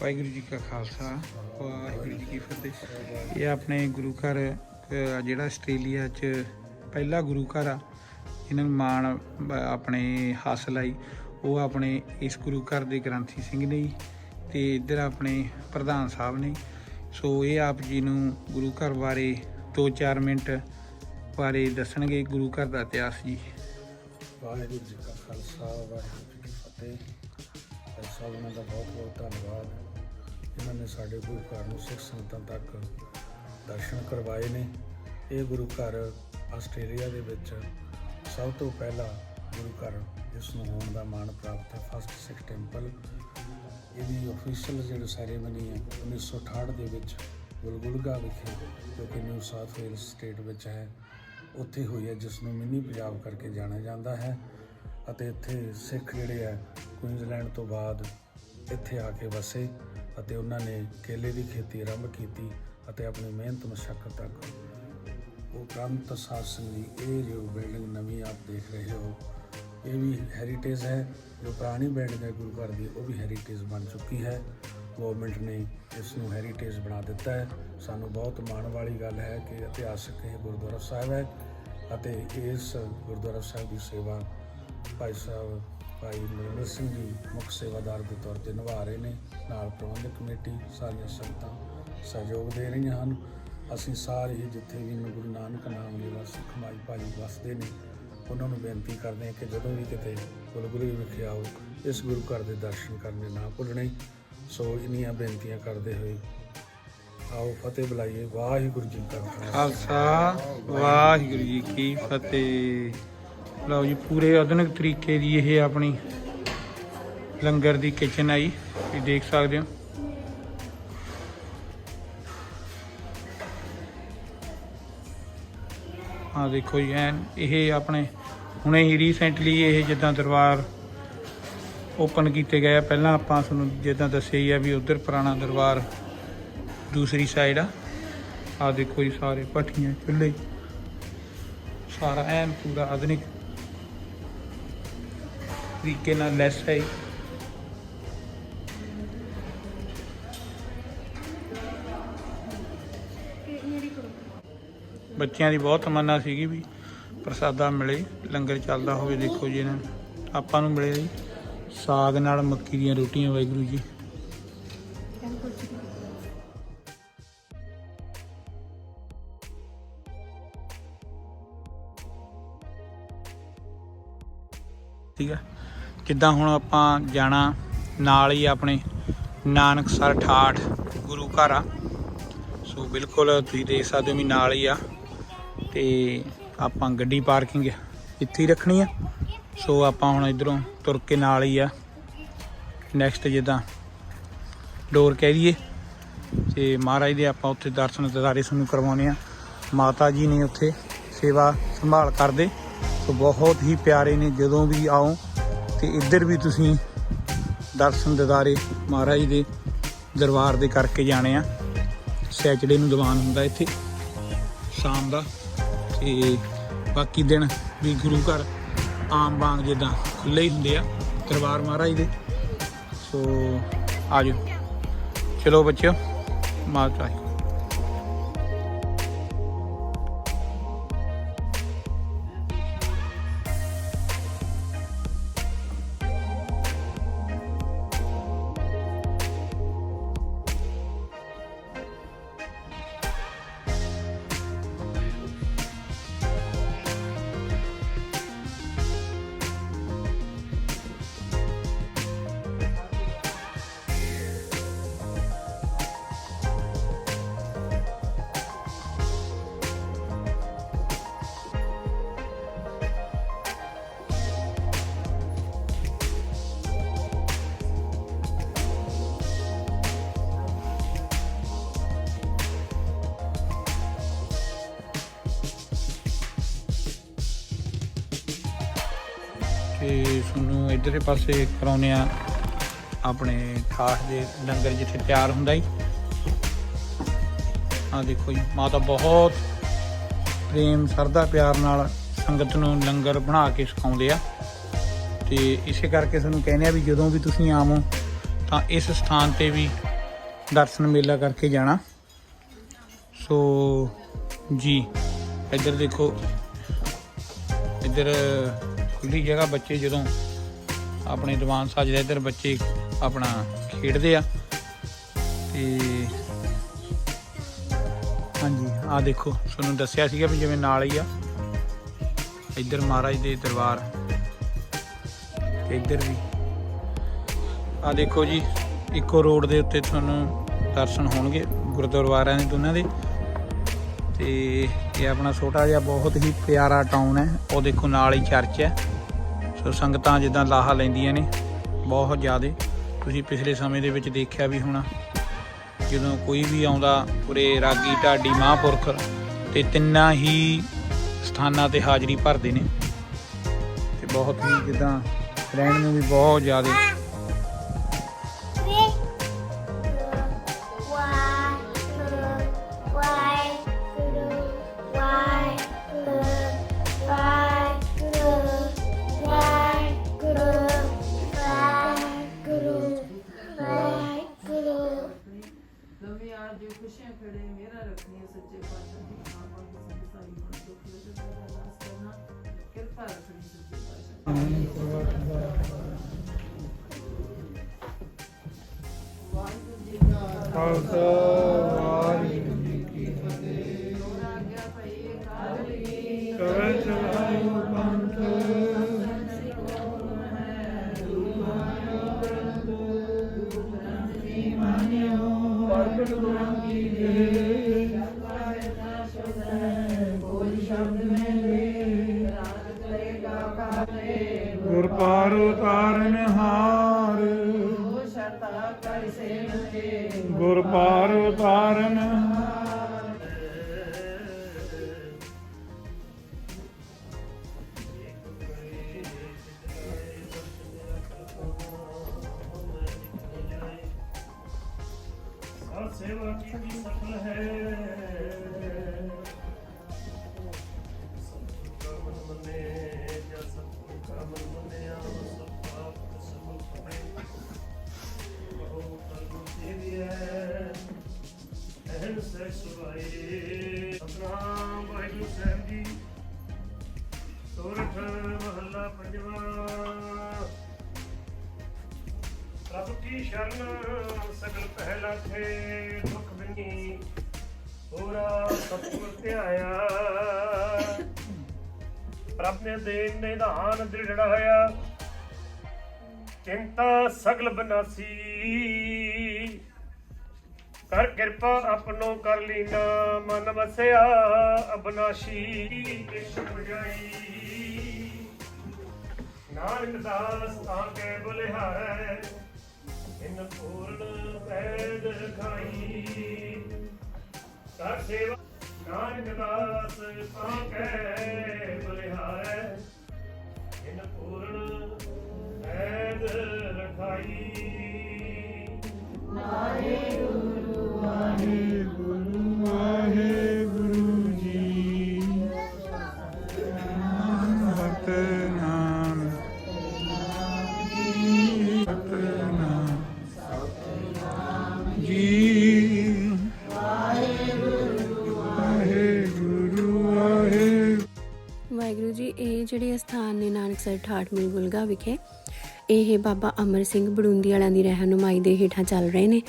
ਵਾਹਿਗੁਰੂ ਜੀ ਕਾ ਖਾਲਸਾ ਵਾਹਿਗੁਰੂ ਜੀ ਕੀ ਫਤਿਹ। ਇਹ ਆਪਣੇ ਗੁਰੂ ਘਰ ਜਿਹੜਾ ਆਸਟ੍ਰੇਲੀਆ 'ਚ ਪਹਿਲਾ ਗੁਰੂ ਘਰ ਆ, ਇਹਨਾਂ ਨੂੰ ਮਾਣ ਆਪਣੇ ਹਾਸਲ ਆਈ, ਉਹ ਆਪਣੇ ਇਸ ਗੁਰੂ ਘਰ ਦੇ ਗ੍ਰੰਥੀ ਸਿੰਘ ਨੇ ਜੀ, ਤੇ ਇੱਧਰ ਆਪਣੇ ਪ੍ਰਧਾਨ ਸਾਹਿਬ ਨੇ। ਸੋ ਇਹ ਆਪ ਜੀ ਨੂੰ ਗੁਰੂ ਘਰ ਬਾਰੇ 2-4 ਮਿੰਟ ਬਾਰੇ ਦੱਸਣਗੇ, ਗੁਰੂ ਘਰ ਦਾ ਇਤਿਹਾਸ ਜੀ। ਵਾਹਿਗੁਰੂ ਜੀ ਕਾ ਖਾਲਸਾ ਵਾਹਿਗੁਰੂ ਜੀ ਕੀ ਫਤਿਹ। ਭਾਈ ਸਾਹਿਬ ਉਹਨਾਂ ਦਾ ਬਹੁਤ ਬਹੁਤ ਧੰਨਵਾਦ, ਇਹਨਾਂ ਨੇ ਸਾਡੇ ਗੁਰੂ ਘਰ ਨੂੰ ਸਿੱਖ ਸੰਗਤਾਂ ਤੱਕ ਦਰਸ਼ਨ ਕਰਵਾਏ ਨੇ। ਇਹ ਗੁਰੂ ਘਰ ਆਸਟ੍ਰੇਲੀਆ ਦੇ ਵਿੱਚ ਸਭ ਤੋਂ ਪਹਿਲਾ ਗੁਰੂ ਘਰ ਜਿਸ ਨੂੰ ਹੋਣ ਦਾ ਮਾਣ ਪ੍ਰਾਪਤ ਹੈ, ਫਸਟ ਸਿੱਖ ਟੈਂਪਲ। ਇਹਦੀ ਆਫੀਸ਼ੀਅਲ ਜਿਹੜੀ ਸੈਰੇਮਨੀ ਹੈ 1968 ਦੇ ਵਿੱਚ ਗੁਲਗੁਲਗਾ ਵਿਖੇ, ਜੋ ਕਿ ਨਿਊ ਸਾਊਥ ਵੇਲਸ ਸਟੇਟ ਵਿੱਚ ਹੈ, ਉੱਥੇ ਹੋਈ ਹੈ, ਜਿਸ ਨੂੰ ਮਿੰਨੀ ਪੰਜਾਬ ਕਰਕੇ ਜਾਣਿਆ ਜਾਂਦਾ ਹੈ। ਅਤੇ ਇੱਥੇ ਸਿੱਖ ਜਿਹੜੇ ਹੈ ਕੁਇਨਜ਼ਲੈਂਡ ਤੋਂ ਬਾਅਦ ਇੱਥੇ ਆ ਕੇ ਵਸੇ ਅਤੇ ਉਹਨਾਂ ਨੇ ਕੇਲੇ ਦੀ ਖੇਤੀ ਆਰੰਭ ਕੀਤੀ ਅਤੇ ਆਪਣੀ ਮਿਹਨਤ ਮਸ਼ੱਕਤ ਤੱਕ ਉਹ ਪ੍ਰਾਂਤ ਸਾਧ ਸਿੰਘ ਦੀ ਇਹ ਜੋ ਬਿਲਡਿੰਗ ਨਵੀਂ ਆਪ ਦੇਖ ਰਹੇ ਹੋ, ਇਹ ਵੀ ਹੈਰੀਟੇਜ ਹੈ। ਜੋ ਪੁਰਾਣੀ ਬਿਲਡਿੰਗ ਹੈ ਗੁਰੂ ਘਰ ਦੀ, ਉਹ ਵੀ ਹੈਰੀਟੇਜ ਬਣ ਚੁੱਕੀ ਹੈ। ਗਵਰਨਮੈਂਟ ਨੇ ਇਸ ਨੂੰ ਹੈਰੀਟੇਜ ਬਣਾ ਦਿੱਤਾ ਹੈ। ਸਾਨੂੰ ਬਹੁਤ ਮਾਣ ਵਾਲੀ ਗੱਲ ਹੈ ਕਿ ਇਤਿਹਾਸਕ ਇਹ ਗੁਰਦੁਆਰਾ ਸਾਹਿਬ ਹੈ ਅਤੇ ਇਸ ਗੁਰਦੁਆਰਾ ਸਾਹਿਬ ਦੀ ਸੇਵਾ ਭਾਈ ਸਾਹਿਬ ਭਾਈ ਨਰਿੰਦਰ ਸਿੰਘ ਜੀ ਮੁੱਖ ਸੇਵਾਦਾਰ ਦੇ ਤੌਰ 'ਤੇ ਨਿਭਾ ਰਹੇ ਨੇ। ਨਾਲ ਪ੍ਰਬੰਧਕ ਕਮੇਟੀ, ਸਾਰੀਆਂ ਸੰਗਤਾਂ ਸਹਿਯੋਗ ਦੇ ਰਹੀਆਂ ਹਨ। ਅਸੀਂ ਸਾਰੇ ਹੀ ਜਿੱਥੇ ਵੀ ਗੁਰੂ ਨਾਨਕ ਨਾਮ ਲੈਵਾ ਸਿੱਖ ਭਾਈ ਵਸਦੇ ਨੇ, ਉਹਨਾਂ ਨੂੰ ਬੇਨਤੀ ਕਰਦੇ ਹਾਂ ਕਿ ਜਦੋਂ ਵੀ ਕਿਤੇ ਗੁਲਗੁਲੇ ਵਿਖੇ ਆਓ, ਇਸ ਗੁਰੂ ਘਰ ਦੇ ਦਰਸ਼ਨ ਕਰਨੇ ਨਾ ਭੁੱਲਣੇ। ਸੋ ਇੰਨੀਆਂ ਬੇਨਤੀਆਂ ਕਰਦੇ ਹੋਏ ਆਓ ਫਤਿਹ ਬੁਲਾਈਏ। ਵਾਹਿਗੁਰੂ ਜੀ ਕਾ ਖਾਲਸਾ ਵਾਹਿਗੁਰੂ ਜੀ ਕੀ ਫਤਿਹ। ਲਓ ਜੀ, ਪੂਰੇ ਆਧੁਨਿਕ ਤਰੀਕੇ ਦੀ ਇਹ ਆਪਣੀ ਲੰਗਰ ਦੀ ਕਿਚਨ ਆਈ, ਤੁਸੀਂ ਦੇਖ ਸਕਦੇ ਹੋ। ਆਹ ਦੇਖੋ ਜੀ, ਐਨ ਇਹ ਆਪਣੇ ਹੁਣੇ ਹੀ ਰੀਸੈਂਟਲੀ ਇਹ ਜਿੱਦਾਂ ਦਰਬਾਰ ਓਪਨ ਕੀਤੇ ਗਏ ਆ। ਪਹਿਲਾਂ ਆਪਾਂ ਤੁਹਾਨੂੰ ਜਿੱਦਾਂ ਦੱਸਿਆ ਹੀ ਆ ਵੀ ਉੱਧਰ ਪੁਰਾਣਾ ਦਰਬਾਰ ਦੂਸਰੀ ਸਾਈਡ ਆ। ਆਹ ਦੇਖੋ ਜੀ, ਸਾਰੇ ਭੱਠੀਆਂ ਚੁੱਲ੍ਹੇ, ਸਾਰਾ ਐਨ ਪੂਰਾ ਆਧੁਨਿਕ ਤਰੀਕੇ ਨਾਲ ਲੈਸ ਹੈ। ਬੱਚਿਆਂ ਦੀ ਬਹੁਤ ਤਮੰਨਾ ਸੀਗੀ ਵੀ ਪ੍ਰਸਾਦਾ ਮਿਲੇ, ਲੰਗਰ ਚੱਲਦਾ ਹੋਵੇ। ਦੇਖੋ ਜੀ, ਇਹਨਾਂ ਆਪਾਂ ਨੂੰ ਮਿਲੇ ਜੀ ਸਾਗ ਨਾਲ ਮੱਕੀ ਦੀਆਂ ਰੋਟੀਆਂ। ਵਾਹਿਗੁਰੂ ਜੀ। ਠੀਕ ਆ, ਜਿੱਦਾਂ ਹੁਣ ਆਪਾਂ ਜਾਣਾ ਨਾਲ ਹੀ ਆਪਣੇ ਨਾਨਕਸਰ ਠਾਠ ਗੁਰੂ ਘਰ ਆ। ਸੋ ਬਿਲਕੁਲ ਤੁਸੀਂ ਦੇਖ ਸਕਦੇ ਹੋ ਵੀ ਨਾਲ ਹੀ ਆ, ਤੇ ਆਪਾਂ ਗੱਡੀ ਪਾਰਕਿੰਗ ਇੱਥੇ ਹੀ ਰੱਖਣੀ ਆ। ਸੋ ਆਪਾਂ ਹੁਣ ਇੱਧਰੋਂ ਤੁਰ ਕੇ ਨਾਲ ਹੀ ਆ ਨੈਕਸਟ ਜਿੱਦਾਂ ਡੋਰ ਕਹਿ ਦਈਏ, ਤੇ ਮਹਾਰਾਜ ਦੇ ਆਪਾਂ ਉੱਥੇ ਦਰਸ਼ਨ ਦਿਦਾਰੇ ਤੁਹਾਨੂੰ ਕਰਵਾਉਂਦੇ ਆ। ਮਾਤਾ ਜੀ ਨੇ ਉੱਥੇ ਸੇਵਾ ਸੰਭਾਲ ਕਰਦੇ, ਸੋ ਬਹੁਤ ਹੀ ਪਿਆਰੇ ਨੇ। ਜਦੋਂ ਵੀ ਆਓ ਤੇ ਇੱਧਰ ਵੀ ਤੁਸੀਂ ਦਰਸ਼ਨ ਦਿਦਾਰੇ ਮਹਾਰਾਜ ਦੇ ਦਰਬਾਰ ਦੇ ਕਰਕੇ ਜਾਣੇ ਆ। ਸੈਚਰਡੇ ਨੂੰ ਦੀਵਾਨ ਹੁੰਦਾ ਇੱਥੇ ਸ਼ਾਮ ਦਾ, ਤੇ ਬਾਕੀ ਦਿਨ ਵੀ ਗੁਰੂ ਘਰ ਆਮ ਵਾਂਗ ਜਿੱਦਾਂ ਖੁੱਲ੍ਹੇ ਹੀ ਹੁੰਦੇ ਆ ਦਰਬਾਰ ਮਹਾਰਾਜ ਦੇ। ਸੋ ਆ ਜਾਓ, ਚਲੋ ਬੱਚਿਓ, ਮਾਤਾ ਜੀ। ਤੇ ਤੁਹਾਨੂੰ ਇੱਧਰਲੇ ਪਾਸੇ ਕਰਾਉਂਦੇ ਆ ਆਪਣੇ ਖਾਸ ਦੇ ਲੰਗਰ ਜਿੱਥੇ ਤਿਆਰ ਹੁੰਦਾ ਜੀ। ਆ ਦੇਖੋ ਜੀ, ਮਾਤਾ ਬਹੁਤ ਪ੍ਰੇਮ ਸ਼ਰਧਾ ਪਿਆਰ ਨਾਲ ਸੰਗਤ ਨੂੰ ਲੰਗਰ ਬਣਾ ਕੇ ਸਿਖਾਉਂਦੇ ਆ। ਤੇ ਇਸੇ ਕਰਕੇ ਤੁਹਾਨੂੰ ਕਹਿੰਦੇ ਆ ਵੀ ਜਦੋਂ ਵੀ ਤੁਸੀਂ ਆਵੋ ਤਾਂ ਇਸ ਸਥਾਨ ਤੇ ਵੀ ਦਰਸ਼ਨ ਮੇਲਾ ਕਰਕੇ ਜਾਣਾ। ਸੋ ਜੀ ਇੱਧਰ ਦੇਖੋ, ਇੱਧਰ ਖੁੱਲੀ ਜਗ੍ਹਾ, ਬੱਚੇ ਜਦੋਂ ਆਪਣੇ ਦੀਵਾਨ ਸੱਜਦੇ ਇੱਧਰ ਬੱਚੇ ਆਪਣਾ ਖੇਡਦੇ ਆ। ਤੇ ਹਾਂਜੀ ਆਹ ਦੇਖੋ, ਤੁਹਾਨੂੰ ਦੱਸਿਆ ਸੀਗਾ ਵੀ ਜਿਵੇਂ ਨਾਲ ਹੀ ਆ ਇੱਧਰ ਮਹਾਰਾਜ ਦੇ ਦਰਬਾਰ, ਤੇ ਇੱਧਰ ਵੀ ਆਹ ਦੇਖੋ ਜੀ, ਇੱਕੋ ਰੋਡ ਦੇ ਉੱਤੇ ਤੁਹਾਨੂੰ ਦਰਸ਼ਨ ਹੋਣਗੇ ਗੁਰਦੁਆਰਿਆਂ ਦੇ ਦੋਨਾਂ ਦੇ। ਤੇ ਇਹ ਆਪਣਾ ਛੋਟਾ ਜਿਹਾ ਬਹੁਤ ਹੀ ਪਿਆਰਾ ਟਾਊਨ ਹੈ। ਉਹ ਦੇਖੋ ਨਾਲ ਹੀ ਚਰਚ ਹੈ। ਸੋ ਸੰਗਤਾਂ ਜਿੱਦਾਂ ਲਾਹਾ ਲੈਂਦੀਆਂ ਨੇ ਬਹੁਤ ਜ਼ਿਆਦਾ। ਤੁਸੀਂ ਪਿਛਲੇ ਸਮੇਂ ਦੇ ਵਿੱਚ ਦੇਖਿਆ ਵੀ ਹੋਣਾ, ਜਦੋਂ ਕੋਈ ਵੀ ਆਉਂਦਾ ਉਰੇ ਰਾਗੀ ਢਾਡੀ ਮਹਾਂਪੁਰਖ ਤੇ ਤਿੰਨਾਂ ਹੀ ਸਥਾਨਾਂ ਤੇ ਹਾਜ਼ਰੀ ਭਰਦੇ ਨੇ। ਤੇ ਬਹੁਤ ਹੀ ਜਿੱਦਾਂ ਰਹਿਣ ਨੂੰ ਵੀ ਬਹੁਤ ਜ਼ਿਆਦਾ जो खुशियाँ खड़े मेरा रखनी है सच्चे पातशाह की कृपा की सारी बात दुख लगे अरदास करना कृपा रखनी सच्चे पातशाह। वाहिगुरू जी का ਖਾਲਸਾ ਵਾਹਿਗੁਰੂ ਜੀ ਕੀ ਫਤਿਹ। आ गया भाई काल की ਕਵਲ ਚਲਾਇਓ ਪੰਥ ਗੁਰ ਪਾਰ ਉਤਾਰਨ ਹਾਰ, ਗੁਰ ਪਾਰ ਉਤਾਰਨ सेवा की सफल है। सबका मन मने या सबका मन मने सब पाप सब पड़े बहुत अगुती है एहन से सुभाए। सतनाम वाहिगुरू साहिब जी। सोरठ महला पंजवा। रब की शरण सगल पहला थे दुख बिनी पूरा सतगुर ध्याया। प्रभ ने देन निधान दृढ़ होया चिंता सगल बनासी। कर कृपा अपनो कर लीना मन वसया अबनाशी। नानक दास ताके बलिहारै इन पूर्ण पैद खाई। कर सेवा नानक दास ताके बलिहारै इन पूर्ण पैद रखाई। ਵਾਹਿਗੁਰੂ ਵਾਹਿਗੁਰੂ ਜੀ। ਸਤਨਾਮ ਸਤਨਾਮ ਜੀ। ਵਾਹਿਗੁਰੂ ਜੀ। ਇਹ ਜਿਹੜੇ ਅਸਥਾਨ ਨੇ ਨਾਨਕਸਰ ਠਾਠ ਮਿਲ ਗੁਲਗਾ ਵਿਖੇ, ਇਹ ਬਾਬਾ ਅਮਰ ਸਿੰਘ ਬੜੂੰਦੀ ਵਾਲਿਆਂ ਦੀ ਰਹਿਨੁਮਾਈ ਦੇ ਹੇਠਾਂ ਚੱਲ ਰਹੇ ਨੇ।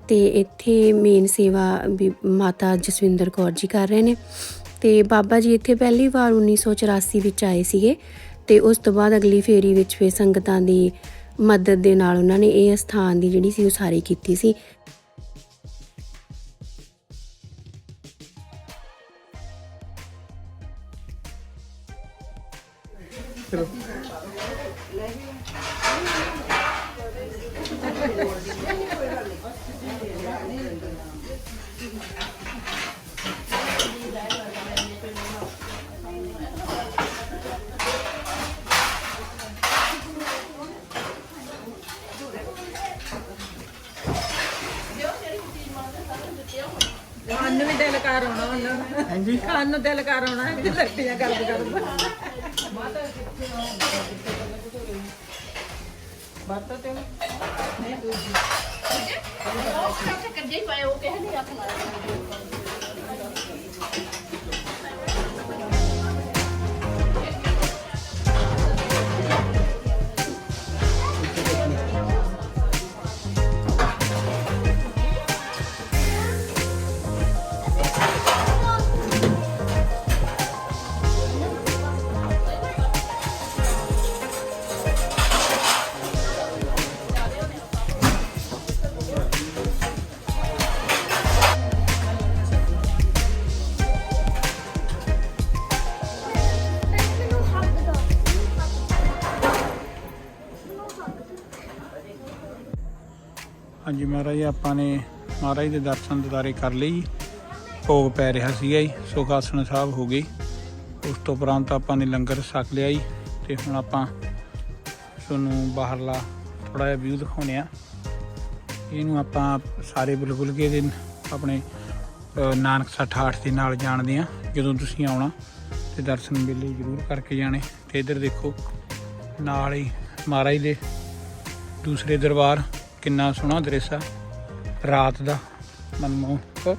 ਤੇ ਇੱਥੇ ਮੇਨ ਸੇਵਾ ਵੀ ਮਾਤਾ ਜਸਵਿੰਦਰ ਕੌਰ ਜੀ ਕਰ ਰਹੇ ਨੇ। ਤੇ ਬਾਬਾ ਜੀ ਇੱਥੇ ਪਹਿਲੀ ਵਾਰ 1984 ਵਿੱਚ ਆਏ ਸੀਗੇ। ਤੇ ਉਸ ਤੋਂ ਬਾਅਦ ਅਗਲੀ ਫੇਰੀ ਵਿੱਚ ਫਿਰ ਸੰਗਤਾਂ ਦੀ ਮਦਦ ਦੇ ਨਾਲ ਉਹਨਾਂ ਨੇ ਇਹ ਅਸਥਾਨ ਦੀ ਜਿਹੜੀ ਸੀ ਉਸਾਰੀ ਕੀਤੀ ਸੀ। खान भी दिल कर आना खान दिल कर आना लट्टियां गर्द कर ਵਰਤਦੇ ਹੋ ਨਹੀਂ ਦੂਜੀ ਉਹ ਕੱਟ ਕੱਢੇ ਪਏ ਉਹ ਕਹਿ ਨਹੀਂ ਰੱਖਣਾ ਹਾਂਜੀ ਮਹਾਰਾਜ ਜੀ, ਆਪਾਂ ਨੇ ਮਹਾਰਾਜ ਦੇ ਦਰਸ਼ਨ ਦਿਦਾਰੇ ਕਰ ਲਏ ਜੀ। ਭੋਗ ਪੈ ਰਿਹਾ ਸੀਗਾ ਜੀ, ਸੁਖਾਸਨ ਸਾਹਿਬ ਹੋ ਗਈ। ਉਸ ਤੋਂ ਉਪਰੰਤ ਆਪਾਂ ਨੇ ਲੰਗਰ ਛਕ ਲਿਆ ਜੀ ਤੇ ਹੁਣ ਆਪਾਂ ਤੁਹਾਨੂੰ ਬਾਹਰਲਾ ਥੋੜਾ ਜਿਹਾ ਵਿਊ ਦਿਖਾਉਂਦੇ ਆ। ਇਹਨੂੰ ਆਪਾਂ ਸਾਰੇ ਬੁਲਬੁਲਗੇ ਦੇ ਆਪਣੇ ਨਾਨਕਸਰ ਠਾਠ ਦੇ ਨਾਲ ਜਾਣਦੇ ਆ। ਜਦੋਂ ਤੁਸੀਂ ਆਉਣਾ ਤੇ ਦਰਸ਼ਨ ਮੇਲੇ ਜ਼ਰੂਰ ਕਰਕੇ ਜਾਣੇ। ਤੇ ਇੱਧਰ ਦੇਖੋ ਨਾਲ ਹੀ ਮਹਾਰਾਜ ਦੇ ਦੂਸਰੇ ਦਰਬਾਰ, ਕਿੰਨਾ ਸੋਹਣਾ ਦ੍ਰਿਸ਼ ਆ ਰਾਤ ਦਾ, ਮਨਮੋਹਕ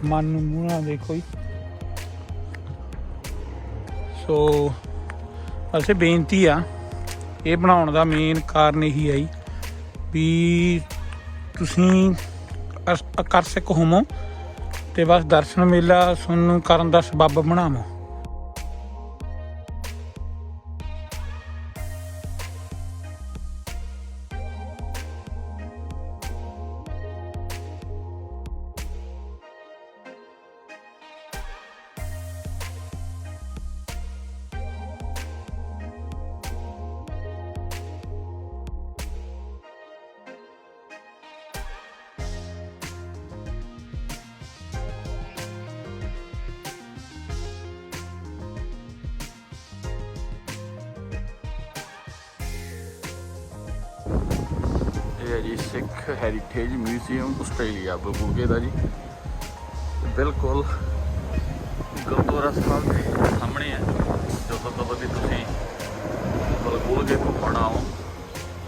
ਮਨ ਨੂੰ ਮੂਹਣਾ ਦੇਖੋ ਜੀ। ਸੋ ਅਸੀਂ ਬੇਨਤੀ ਆ, ਇਹ ਬਣਾਉਣ ਦਾ ਮੇਨ ਕਾਰਨ ਇਹੀ ਹੈ ਵੀ ਤੁਸੀਂ ਆਕਰਸ਼ਕ ਹੋਵੋ ਤੇ ਬਸ ਦਰਸ਼ਨ ਮੇਲਾ ਤੁਹਾਨੂੰ ਕਰਨ ਦਾ ਸਬੱਬ ਬਣਾਵੋ। ਇਹ ਹੈ ਜੀ ਸਿੱਖ ਹੈਰੀਟੇਜ ਮਿਊਜ਼ੀਅਮ ਆਸਟ੍ਰੇਲੀਆ ਬਲਬੁਲਗੇ ਦਾ ਜੀ। ਬਿਲਕੁਲ ਗੁਰਦੁਆਰਾ ਸਾਹਿਬ ਦੇ ਸਾਹਮਣੇ ਹੈ। ਜਦੋਂ ਕਦੋਂ ਵੀ ਤੁਸੀਂ ਬਲਬੁਲਗੇ ਘੁੰਮਣ ਆਓ,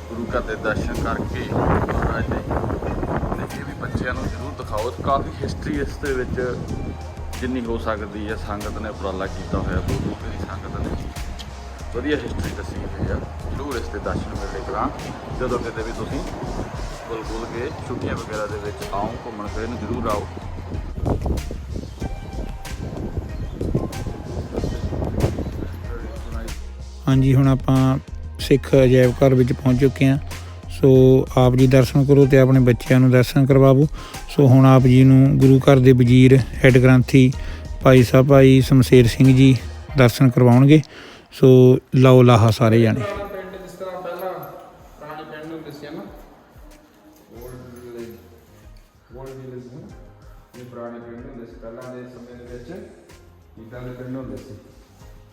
ਗੁਰੂ ਘਰ ਦੇ ਦਰਸ਼ਨ ਕਰਕੇ ਮਹਾਰਾਜ ਦੇ, ਤੇ ਇਹ ਵੀ ਬੱਚਿਆਂ ਨੂੰ ਜ਼ਰੂਰ ਦਿਖਾਓ। ਕਾਫੀ ਹਿਸਟਰੀ ਇਸ ਦੇ ਵਿੱਚ ਜਿੰਨੀ ਹੋ ਸਕਦੀ ਹੈ ਸੰਗਤ ਨੇ ਉਪਰਾਲਾ ਕੀਤਾ ਹੋਇਆ। ਬਲਬੁਲਗੇ ਦੀ ਸੰਗਤ ਨੇ ਵਧੀਆ ਹਿਸਟਰੀ ਦੱਸੀ ਹੋਈ ਆ। ਜ਼ਰੂਰ ਇਸ ਦੇ ਦਰਸ਼ਨ ਮੇਲੇ ਕਰਾਂ ਜਦੋਂ ਕਿਤੇ ਵੀ ਤੁਸੀਂ ਬਲਬੁਲਗੇ ਛੁੱਟੀਆਂ ਵਗੈਰਾ ਦੇ ਵਿੱਚ ਆਓ, ਘੁੰਮਣ ਫਿਰਨ ਜ਼ਰੂਰ ਆਓ। ਹਾਂਜੀ, ਹੁਣ ਆਪਾਂ ਸਿੱਖ ਅਜਾਇਬ ਘਰ ਵਿੱਚ ਪਹੁੰਚ ਚੁੱਕੇ ਹਾਂ। ਸੋ ਆਪ ਜੀ ਦਰਸ਼ਨ ਕਰੋ ਤੇ ਆਪਣੇ ਬੱਚਿਆਂ ਨੂੰ ਦਰਸ਼ਨ ਕਰਵਾਵੋ। ਸੋ ਹੁਣ ਆਪ ਜੀ ਨੂੰ ਗੁਰੂ ਘਰ ਦੇ ਵਜ਼ੀਰ ਹੈੱਡ ਗ੍ਰੰਥੀ ਭਾਈ ਸਾਹਿਬ ਭਾਈ ਸ਼ਮਸ਼ੇਰ ਸਿੰਘ ਜੀ ਦਰਸ਼ਨ ਕਰਵਾਉਣਗੇ। ਸੋ ਲਓ ਲਾਹਾ ਸਾਰੇ ਜਾਣੇ। ਪਿੰਡ ਜਿਸ ਤਰ੍ਹਾਂ ਪਹਿਲਾਂ ਪੁਰਾਣੇ ਪਿੰਡ ਹੁੰਦੇ ਸੀ ਨਾ, ਵੋਲਡ ਵਿਲੇਜ ਨੂੰ, ਇਹ ਪੁਰਾਣੇ ਪਿੰਡ ਹੁੰਦੇ ਸੀ ਪਹਿਲਾਂ ਦੇ ਸਮੇਂ ਦੇ ਵਿੱਚ। ਇੱਦਾਂ ਦੇ ਪਿੰਡ ਹੁੰਦੇ ਸੀ,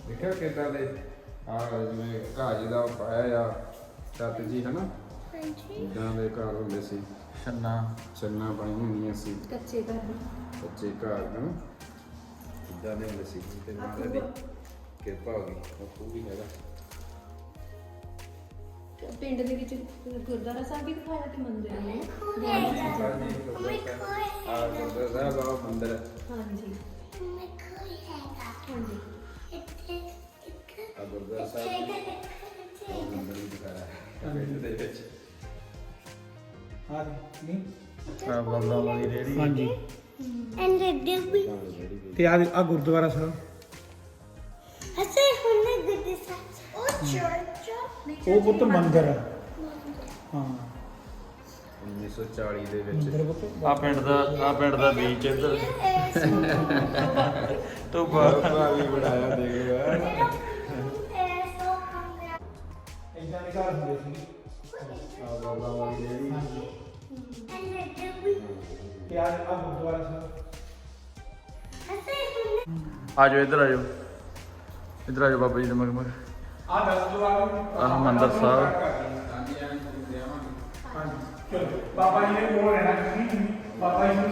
ਦੇਖਿਆ ਕਿੱਦਾਂ ਦੇ ਜਿਵੇਂ ਘਾਹ ਦਾ ਪਾਇਆ ਆ ਛੱਤ ਜੀ, ਹੈ ਨਾ, ਇੱਦਾਂ ਦੇ ਘਰ ਹੁੰਦੇ ਸੀ। ਛੰਨਾ ਬਣੀਆਂ ਹੁੰਦੀਆਂ ਸੀ, ਕੱਚੇ ਘਰ ਨਾ ਇੱਦਾਂ ਦੇ ਹੁੰਦੇ ਸੀ। ਤੇ ਮਹਾਰਾਜ ਦੀ ਕਿਰਪਾ ਹੋ ਗਈ, ਉਹ ਵੀ ਹੈਗਾ। ਪਿੰਡ ਦੇ ਵਿੱਚ ਗੁਰਦੁਆਰਾ ਸਾਹਿਬ ਵੀ ਦਿਖਾਇਆ ਤੇ ਮੰਦਿਰ ਨੇ। ਗੁਰਦੁਆਰਾ ਸਾਹਿਬ ਆ ਮੰਦਿਰ। ਹਾਂਜੀ ਗੁਰਦੁਆਰਾ ਸਾਹਿਬ ਮੰਦਿਰ ਵੀ ਦਿਖਾਇਆ ਪਿੰਡ ਦੇ ਵਿੱਚ। ਬਾਬਾ ਵਾਲੀ ਰੇੜੀ। ਹਾਂਜੀ, And the Devi. ਤੇ ਆ ਗੁਰਦੁਆਰਾ ਸਾਹਿਬ, I say Honda good this oh church. ਉਹ ਪੁੱਤ ਮੰਦਿਰ ਆ। ਹਾਂ 1940 ਦੇ ਵਿੱਚ ਮੰਦਿਰ ਪੁੱਤ। ਆ ਪਿੰਡ ਦਾ ਬੀਚ ਇੱਧਰ ਤੂੰ ਬਾਬਾ ਵੀ ਬਣਾਇਆ, ਦੇਖ ਲਿਆ। ਇੱਦਾਂ ਦੇ ਘਰ ਹੁੰਦੇ ਸੀ। ਬਾਬਾ ਵਾਲੀ ਜਿਹੜੀ And the Devi. ਤੇ ਆ ਗੁਰਦੁਆਰਾ ਸਾਹਿਬ। I say Honda. ਆ ਜਾਓ, ਇੱਧਰ ਆ ਜਾਓ, ਇੱਧਰ ਆ ਜਾਓ ਬਾਬਾ ਜੀ ਦੇ ਮਗਰ। ਆ ਦੱਸ ਦਿਓ ਆਹ ਮੰਦਿਰ ਸਾਹਿਬ। ਚਲੋ ਬਾਬਾ ਜੀ ਦੇ ਕੋਲ ਰਹਿਣਾ ਤੁਸੀਂ। ਬਾਬਾ ਜੀ ਨੂੰ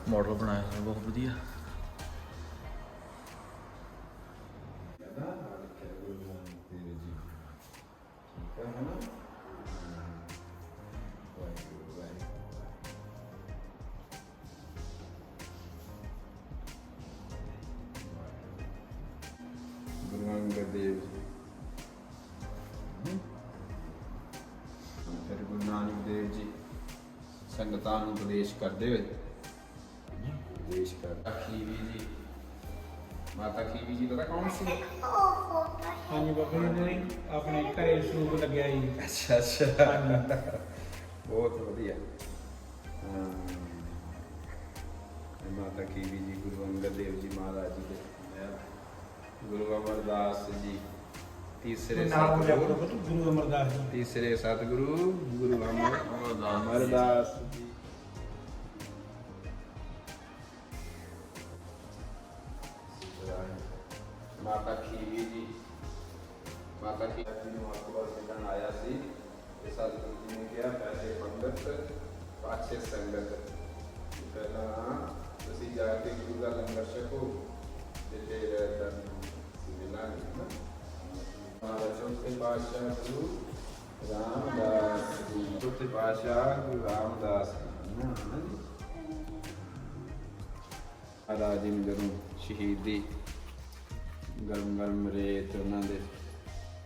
ਮਾਡਲ ਬਣਾਇਆ ਹੋਇਆ ਬਹੁਤ ਵਧੀਆ। ਦੇਵ ਜੀ। ਫਿਰ ਗੁਰੂ ਨਾਨਕ ਦੇਵ ਜੀ ਸੰਗਤਾਂ ਨੂੰ ਉਪਦੇਸ਼ ਕਰਦੇ ਹੋਏ ਉਪਦੇਸ਼ ਕਰ ਖੀਵੀ ਜੀ, ਮਾਤਾ ਖੀਵੀ ਜੀ ਪਤਾ ਕੌਣ ਸੀ? ਹਾਂਜੀ ਬਾਬਾ ਜੀ ਨੇ ਆਪਣੇ ਘਰੇ ਸਰੂਪ ਲੱਗਿਆ ਜੀ। ਅੱਛਾ ਅੱਛਾ, ਬਹੁਤ ਵਧੀਆ। ਮਾਤਾ ਖੀਵੀ ਜੀ ਗੁਰੂ ਅੰਗਦ ਦੇਵ ਜੀ ਮਹਾਰਾਜ ਜੀ ਦੇ, ਗੁਰੂ ਅਮਰਦਾਸ ਜੀ ਤੀਸਰੇ ਨਾਮ ਸਤਿਗੁਰੂ, ਗੁਰੂ ਅਮਰਦਾਸ ਜੀ। ਤੀਸਰੇ ਸਤਿਗੁਰੂ ਗੁਰੂ ਅਮਰਦਾਸ ਜੀ। ਮਾਤਾ ਖੀਵੀ ਜੀ, ਮਾਤਾ ਖੀਵੀ ਜੀ ਨੂੰ ਅਕਬਰ ਛੱਡਣ ਆਇਆ ਸੀ ਤੇ ਸਤਿਗੁਰੂ ਜੀ ਨੇ ਕਿਹਾ ਪਹਿਲੇ ਪੰਗਤ ਪਾਛੇ ਸੰਗਤ, ਪਹਿਲਾਂ ਤੁਸੀਂ ਜਾ ਕੇ ਗੁਰੂ ਦਾ ਲੰਗਰ ਛਕੋ ਤੇ ਫਿਰ ਤੁਹਾਨੂੰ ਮਿਲਾਂਗੇ ਨਾ। ਮਹਾਰਾਜ ਚੌਥੇ ਪਾਤਸ਼ਾਹ ਗੁਰੂ ਰਾਮਦਾਸ ਜੀ, ਚੌਥੇ ਪਾਤਸ਼ਾਹ ਗੁਰੂ ਰਾਮਦਾਸ ਜੀ ਮਹਾਰਾਜ ਜੀ ਨੂੰ ਜਦੋਂ ਸ਼ਹੀਦੀ ਗਰਮ ਗਰਮ ਰੇਤ ਉਹਨਾਂ ਦੇ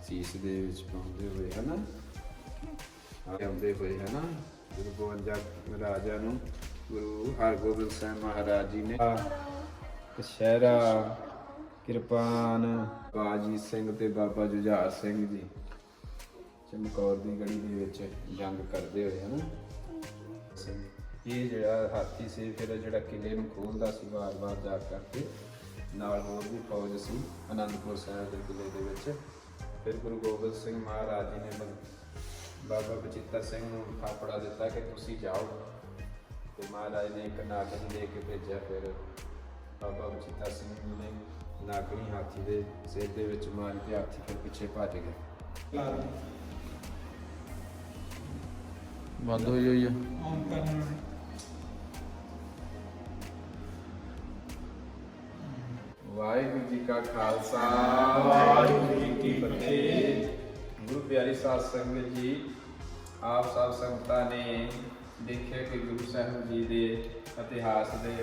ਸੀਸ ਦੇ ਵਿੱਚ ਪਾਉਂਦੇ ਹੋਏ ਹਨਾ, ਆਉਂਦੇ ਹੋਏ ਹਨਾ, ਗੁਰੂ 52 ਰਾਜਾ ਨੂੰ ਗੁਰੂ ਹਰਗੋਬਿੰਦ ਸਾਹਿਬ ਮਹਾਰਾਜ ਜੀ ਨੇ ਕਛਹਿਰਾ, ਕਿਰਪਾਨ, ਬਾਜੀ ਸਿੰਘ ਤੇ ਬਾਬਾ ਜੁਝਾਰ ਸਿੰਘ ਜੀ ਚਮਕੌਰ ਦੀ ਗੜੀ ਦੇ ਵਿੱਚ ਜੰਗ ਕਰਦੇ ਹੋਏ ਹਨਾ। ਇਹ ਜਿਹੜਾ ਹਾਥੀ ਸੀ ਫਿਰ ਜਿਹੜਾ ਕਿਲੇ ਨੂੰ ਖੋਲ੍ਹਦਾ ਸੀ ਵਾਰ-ਵਾਰ ਜਾ ਕਰਕੇ, ਨਾਲ ਹੋਰ ਵੀ ਫੌਜ ਸੀ ਅਨੰਦਪੁਰ ਸਾਹਿਬ ਦੇ ਕਿਲੇ ਦੇ ਵਿੱਚ। ਫਿਰ ਗੁਰੂ ਗੋਬਿੰਦ ਸਿੰਘ ਮਹਾਰਾਜ ਜੀ ਨੇ ਬਾਬਾ ਬਚਿੱਤਰ ਸਿੰਘ ਨੂੰ ਥਾਪੜਾ ਦਿੱਤਾ ਕਿ ਤੁਸੀਂ ਜਾਓ, ਤੇ ਮਹਾਰਾਜ ਨੇ ਇੱਕ ਨਾਗਣੀ ਦੇ ਕੇ ਭੇਜਿਆ। ਫਿਰ ਬਾਬਾ ਬਚਿੱਤਰ ਸਿੰਘ ਨੇ ਨਾਗਣੀ ਹਾਥੀ ਦੇ ਸਿਰ ਦੇ ਵਿੱਚ ਮਾਰ ਕੇ ਹਾਥੀ ਫਿਰ ਪਿੱਛੇ ਭੱਜ ਗਿਆ। ਬੰਦ ਹੋਈ ਹੋਈ ਆ। ਆਨ ਕਰਨਾ ਵਾਹਿਗੁਰੂ ਜੀ ਕਾ ਖਾਲਸਾ, ਵਾਹਿਗੁਰੂ ਜੀ ਕੀ ਫਤਿਹ। ਗੁਰੂ ਪਿਆਰੀ ਸਾਧ ਸੰਗਤ ਜੀ, ਆਪ ਸਭ ਸੰਗਤਾਂ ਨੇ ਦੇਖਿਆ ਕਿ ਗੁਰੂ ਸਾਹਿਬ ਜੀ ਦੇ ਇਤਿਹਾਸ ਦੇ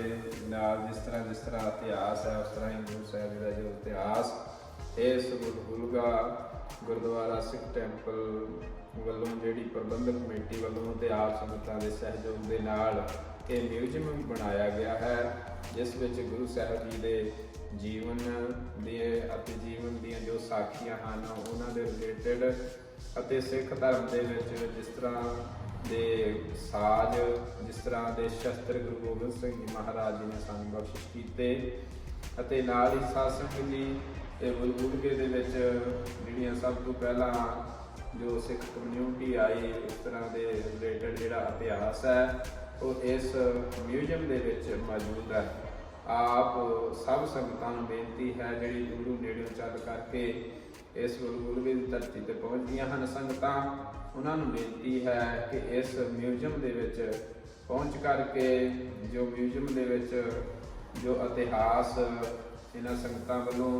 ਨਾਲ ਜਿਸ ਤਰ੍ਹਾਂ ਇਤਿਹਾਸ ਹੈ, ਉਸ ਤਰ੍ਹਾਂ ਹੀ ਗੁਰੂ ਸਾਹਿਬ ਜੀ ਦਾ ਜੋ ਇਤਿਹਾਸ ਇਸ ਬੁਲਬੁਲਗਾ ਗੁਰਦੁਆਰਾ ਸਿੱਖ ਟੈਂਪਲ ਵੱਲੋਂ ਜਿਹੜੀ ਪ੍ਰਬੰਧਕ ਕਮੇਟੀ ਵੱਲੋਂ ਤੇ ਆਪ ਸੰਗਤਾਂ ਦੇ ਸਹਿਯੋਗ ਦੇ ਨਾਲ ਇਹ ਮਿਊਜ਼ੀਅਮ ਬਣਾਇਆ ਗਿਆ ਹੈ, ਜਿਸ ਵਿੱਚ ਗੁਰੂ ਸਾਹਿਬ ਜੀ ਦੇ ਜੀਵਨ ਦੇ ਅਤੇ ਜੀਵਨ ਦੀਆਂ ਜੋ ਸਾਖੀਆਂ ਹਨ ਉਹਨਾਂ ਦੇ ਰਿਲੇਟਡ, ਅਤੇ ਸਿੱਖ ਧਰਮ ਦੇ ਵਿੱਚ ਜਿਸ ਤਰ੍ਹਾਂ ਦੇ ਸਾਜ਼, ਜਿਸ ਤਰ੍ਹਾਂ ਦੇ ਸ਼ਸਤਰ ਗੁਰੂ ਗੋਬਿੰਦ ਸਿੰਘ ਜੀ ਮਹਾਰਾਜ ਜੀ ਨੇ ਸਾਨੂੰ ਬਖਸ਼ਿਸ਼ ਕੀਤੇ, ਅਤੇ ਨਾਲ ਹੀ ਸਾਧ ਸੰਗਤ ਜੀ ਇਹ ਬੁਲਬੁਲਗੇ ਦੇ ਵਿੱਚ ਜਿਹੜੀਆਂ ਸਭ ਤੋਂ ਪਹਿਲਾਂ ਜੋ ਸਿੱਖ ਕਮਿਊਨਿਟੀ ਆਈ ਉਸ ਤਰ੍ਹਾਂ ਦੇ ਰਿਲੇਟਡ ਜਿਹੜਾ ਇਤਿਹਾਸ ਹੈ ਉਹ ਇਸ ਮਿਊਜ਼ੀਅਮ ਦੇ ਵਿੱਚ ਮੌਜੂਦ ਹੈ। ਆਪ ਸਭ ਸੰਗਤਾਂ ਨੂੰ ਬੇਨਤੀ ਹੈ ਜਿਹੜੀ ਦੂਰੋਂ ਨੇੜਿਓਂ ਚੱਲ ਕਰਕੇ ਇਸ ਬੁਲਬੁਲਗੇ ਦੀ ਧਰਤੀ ਤੇ ਪਹੁੰਚਦੀਆਂ ਹਨ ਸੰਗਤਾਂ, ਉਹਨਾਂ ਨੂੰ ਬੇਨਤੀ ਹੈ ਕਿ ਇਸ ਮਿਊਜ਼ੀਅਮ ਦੇ ਵਿੱਚ ਪਹੁੰਚ ਕਰਕੇ ਜੋ ਮਿਊਜ਼ੀਅਮ ਦੇ ਵਿੱਚ ਜੋ ਇਤਿਹਾਸ ਇਹਨਾਂ ਸੰਗਤਾਂ ਵੱਲੋਂ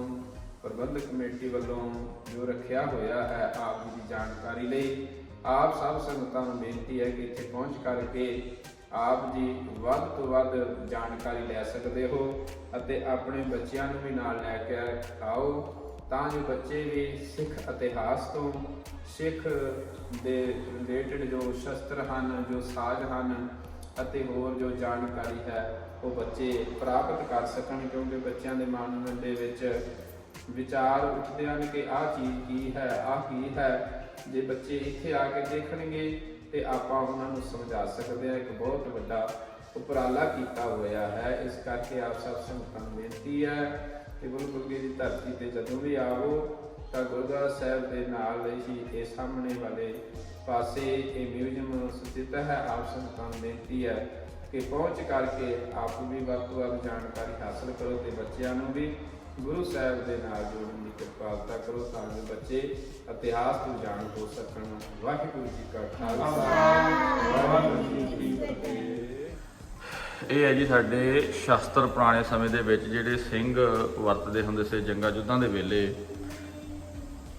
ਪ੍ਰਬੰਧਕ ਕਮੇਟੀ ਵੱਲੋਂ ਜੋ ਰੱਖਿਆ ਹੋਇਆ ਹੈ ਆਪ ਜੀ ਦੀ ਜਾਣਕਾਰੀ ਲਈ, ਆਪ ਸਭ ਸੰਗਤਾਂ ਨੂੰ ਬੇਨਤੀ ਹੈ ਕਿ ਇੱਥੇ ਪਹੁੰਚ ਕਰਕੇ ਆਪ ਜੀ ਵੱਧ ਤੋਂ ਵੱਧ ਜਾਣਕਾਰੀ ਲੈ ਸਕਦੇ ਹੋ ਅਤੇ ਆਪਣੇ ਬੱਚਿਆਂ ਨੂੰ ਵੀ ਨਾਲ ਲੈ ਕੇ ਆਓ, ਤਾਂ ਜੋ ਬੱਚੇ ਵੀ ਸਿੱਖ ਇਤਿਹਾਸ ਤੋਂ, ਸਿੱਖ ਦੇ ਰਿਲੇਟਡ ਜੋ ਸ਼ਸਤਰ ਹਨ, ਜੋ ਸਾਜ਼ ਹਨ ਅਤੇ ਹੋਰ ਜੋ ਜਾਣਕਾਰੀ ਹੈ ਉਹ ਬੱਚੇ ਪ੍ਰਾਪਤ ਕਰ ਸਕਣ, ਕਿਉਂਕਿ ਬੱਚਿਆਂ ਦੇ ਮਨ ਦੇ ਵਿੱਚ ਵਿਚਾਰ ਉੱਠਦੇ ਹਨ ਕਿ ਆਹ ਚੀਜ਼ ਕੀ ਹੈ, ਆਹ ਕੀ ਹੈ। ਜੇ ਬੱਚੇ ਇੱਥੇ ਆ ਕੇ ਦੇਖਣਗੇ ਤੇ ਆਪਾਂ ਉਹਨਾਂ ਨੂੰ ਸਮਝਾ ਸਕਦੇ ਹਾਂ। ਇੱਕ ਬਹੁਤ ਵੱਡਾ ਉਪਰਾਲਾ ਕੀਤਾ ਹੋਇਆ ਹੈ, ਇਸ ਕਰਕੇ ਆਪ ਸਭ ਸੰਗਤਾਂ ਨੂੰ ਬੇਨਤੀ ਹੈ ਕਿ ਬੁਲਬੁਲਗੇ ਦੀ ਧਰਤੀ ਤੇ ਜਦੋਂ ਵੀ ਆਵੋ ਤਾਂ ਗੁਰਦੁਆਰਾ ਸਾਹਿਬ ਦੇ ਨਾਲ ਹੀ ਇਹ ਸਾਹਮਣੇ ਵਾਲੇ ਪਾਸੇ ਇਹ ਮਿਊਜ਼ੀਅਮ ਸਥਿਤ ਹੈ। ਆਪ ਸੰਗਤਾਂ ਨੂੰ ਬੇਨਤੀ ਹੈ ਕਿ ਪਹੁੰਚ ਕਰਕੇ ਆਪ ਵੀ ਵੱਧ ਤੋਂ ਵੱਧ ਜਾਣਕਾਰੀ ਹਾਸਲ ਕਰੋ ਤੇ ਬੱਚਿਆਂ ਨੂੰ ਵੀ ਗੁਰੂ ਸਾਹਿਬ ਦੇ ਨਾਲ ਜੋੜਨ ਦੀ ਕਿਰਪਾਲਤਾ ਕਰੋ, ਤਾਂ ਜੋ ਬੱਚੇ ਇਤਿਹਾਸ ਤੋਂ ਜਾਣ ਹੋ ਸਕਣ। ਵਾਹਿਗੁਰੂ ਜੀ ਕਾ ਖਾਲਸਾ, ਵਾਹਿਗੁਰੂ ਜੀ ਕੀ ਫਤਿਹ। ਇਹ ਹੈ ਜੀ ਸਾਡੇ ਸ਼ਸਤਰ ਪੁਰਾਣੇ ਸਮੇਂ ਦੇ ਵਿੱਚ ਜਿਹੜੇ ਸਿੰਘ ਵਰਤਦੇ ਹੁੰਦੇ ਸੀ ਜੰਗਾਂ ਯੁੱਧਾਂ ਦੇ ਵੇਲੇ।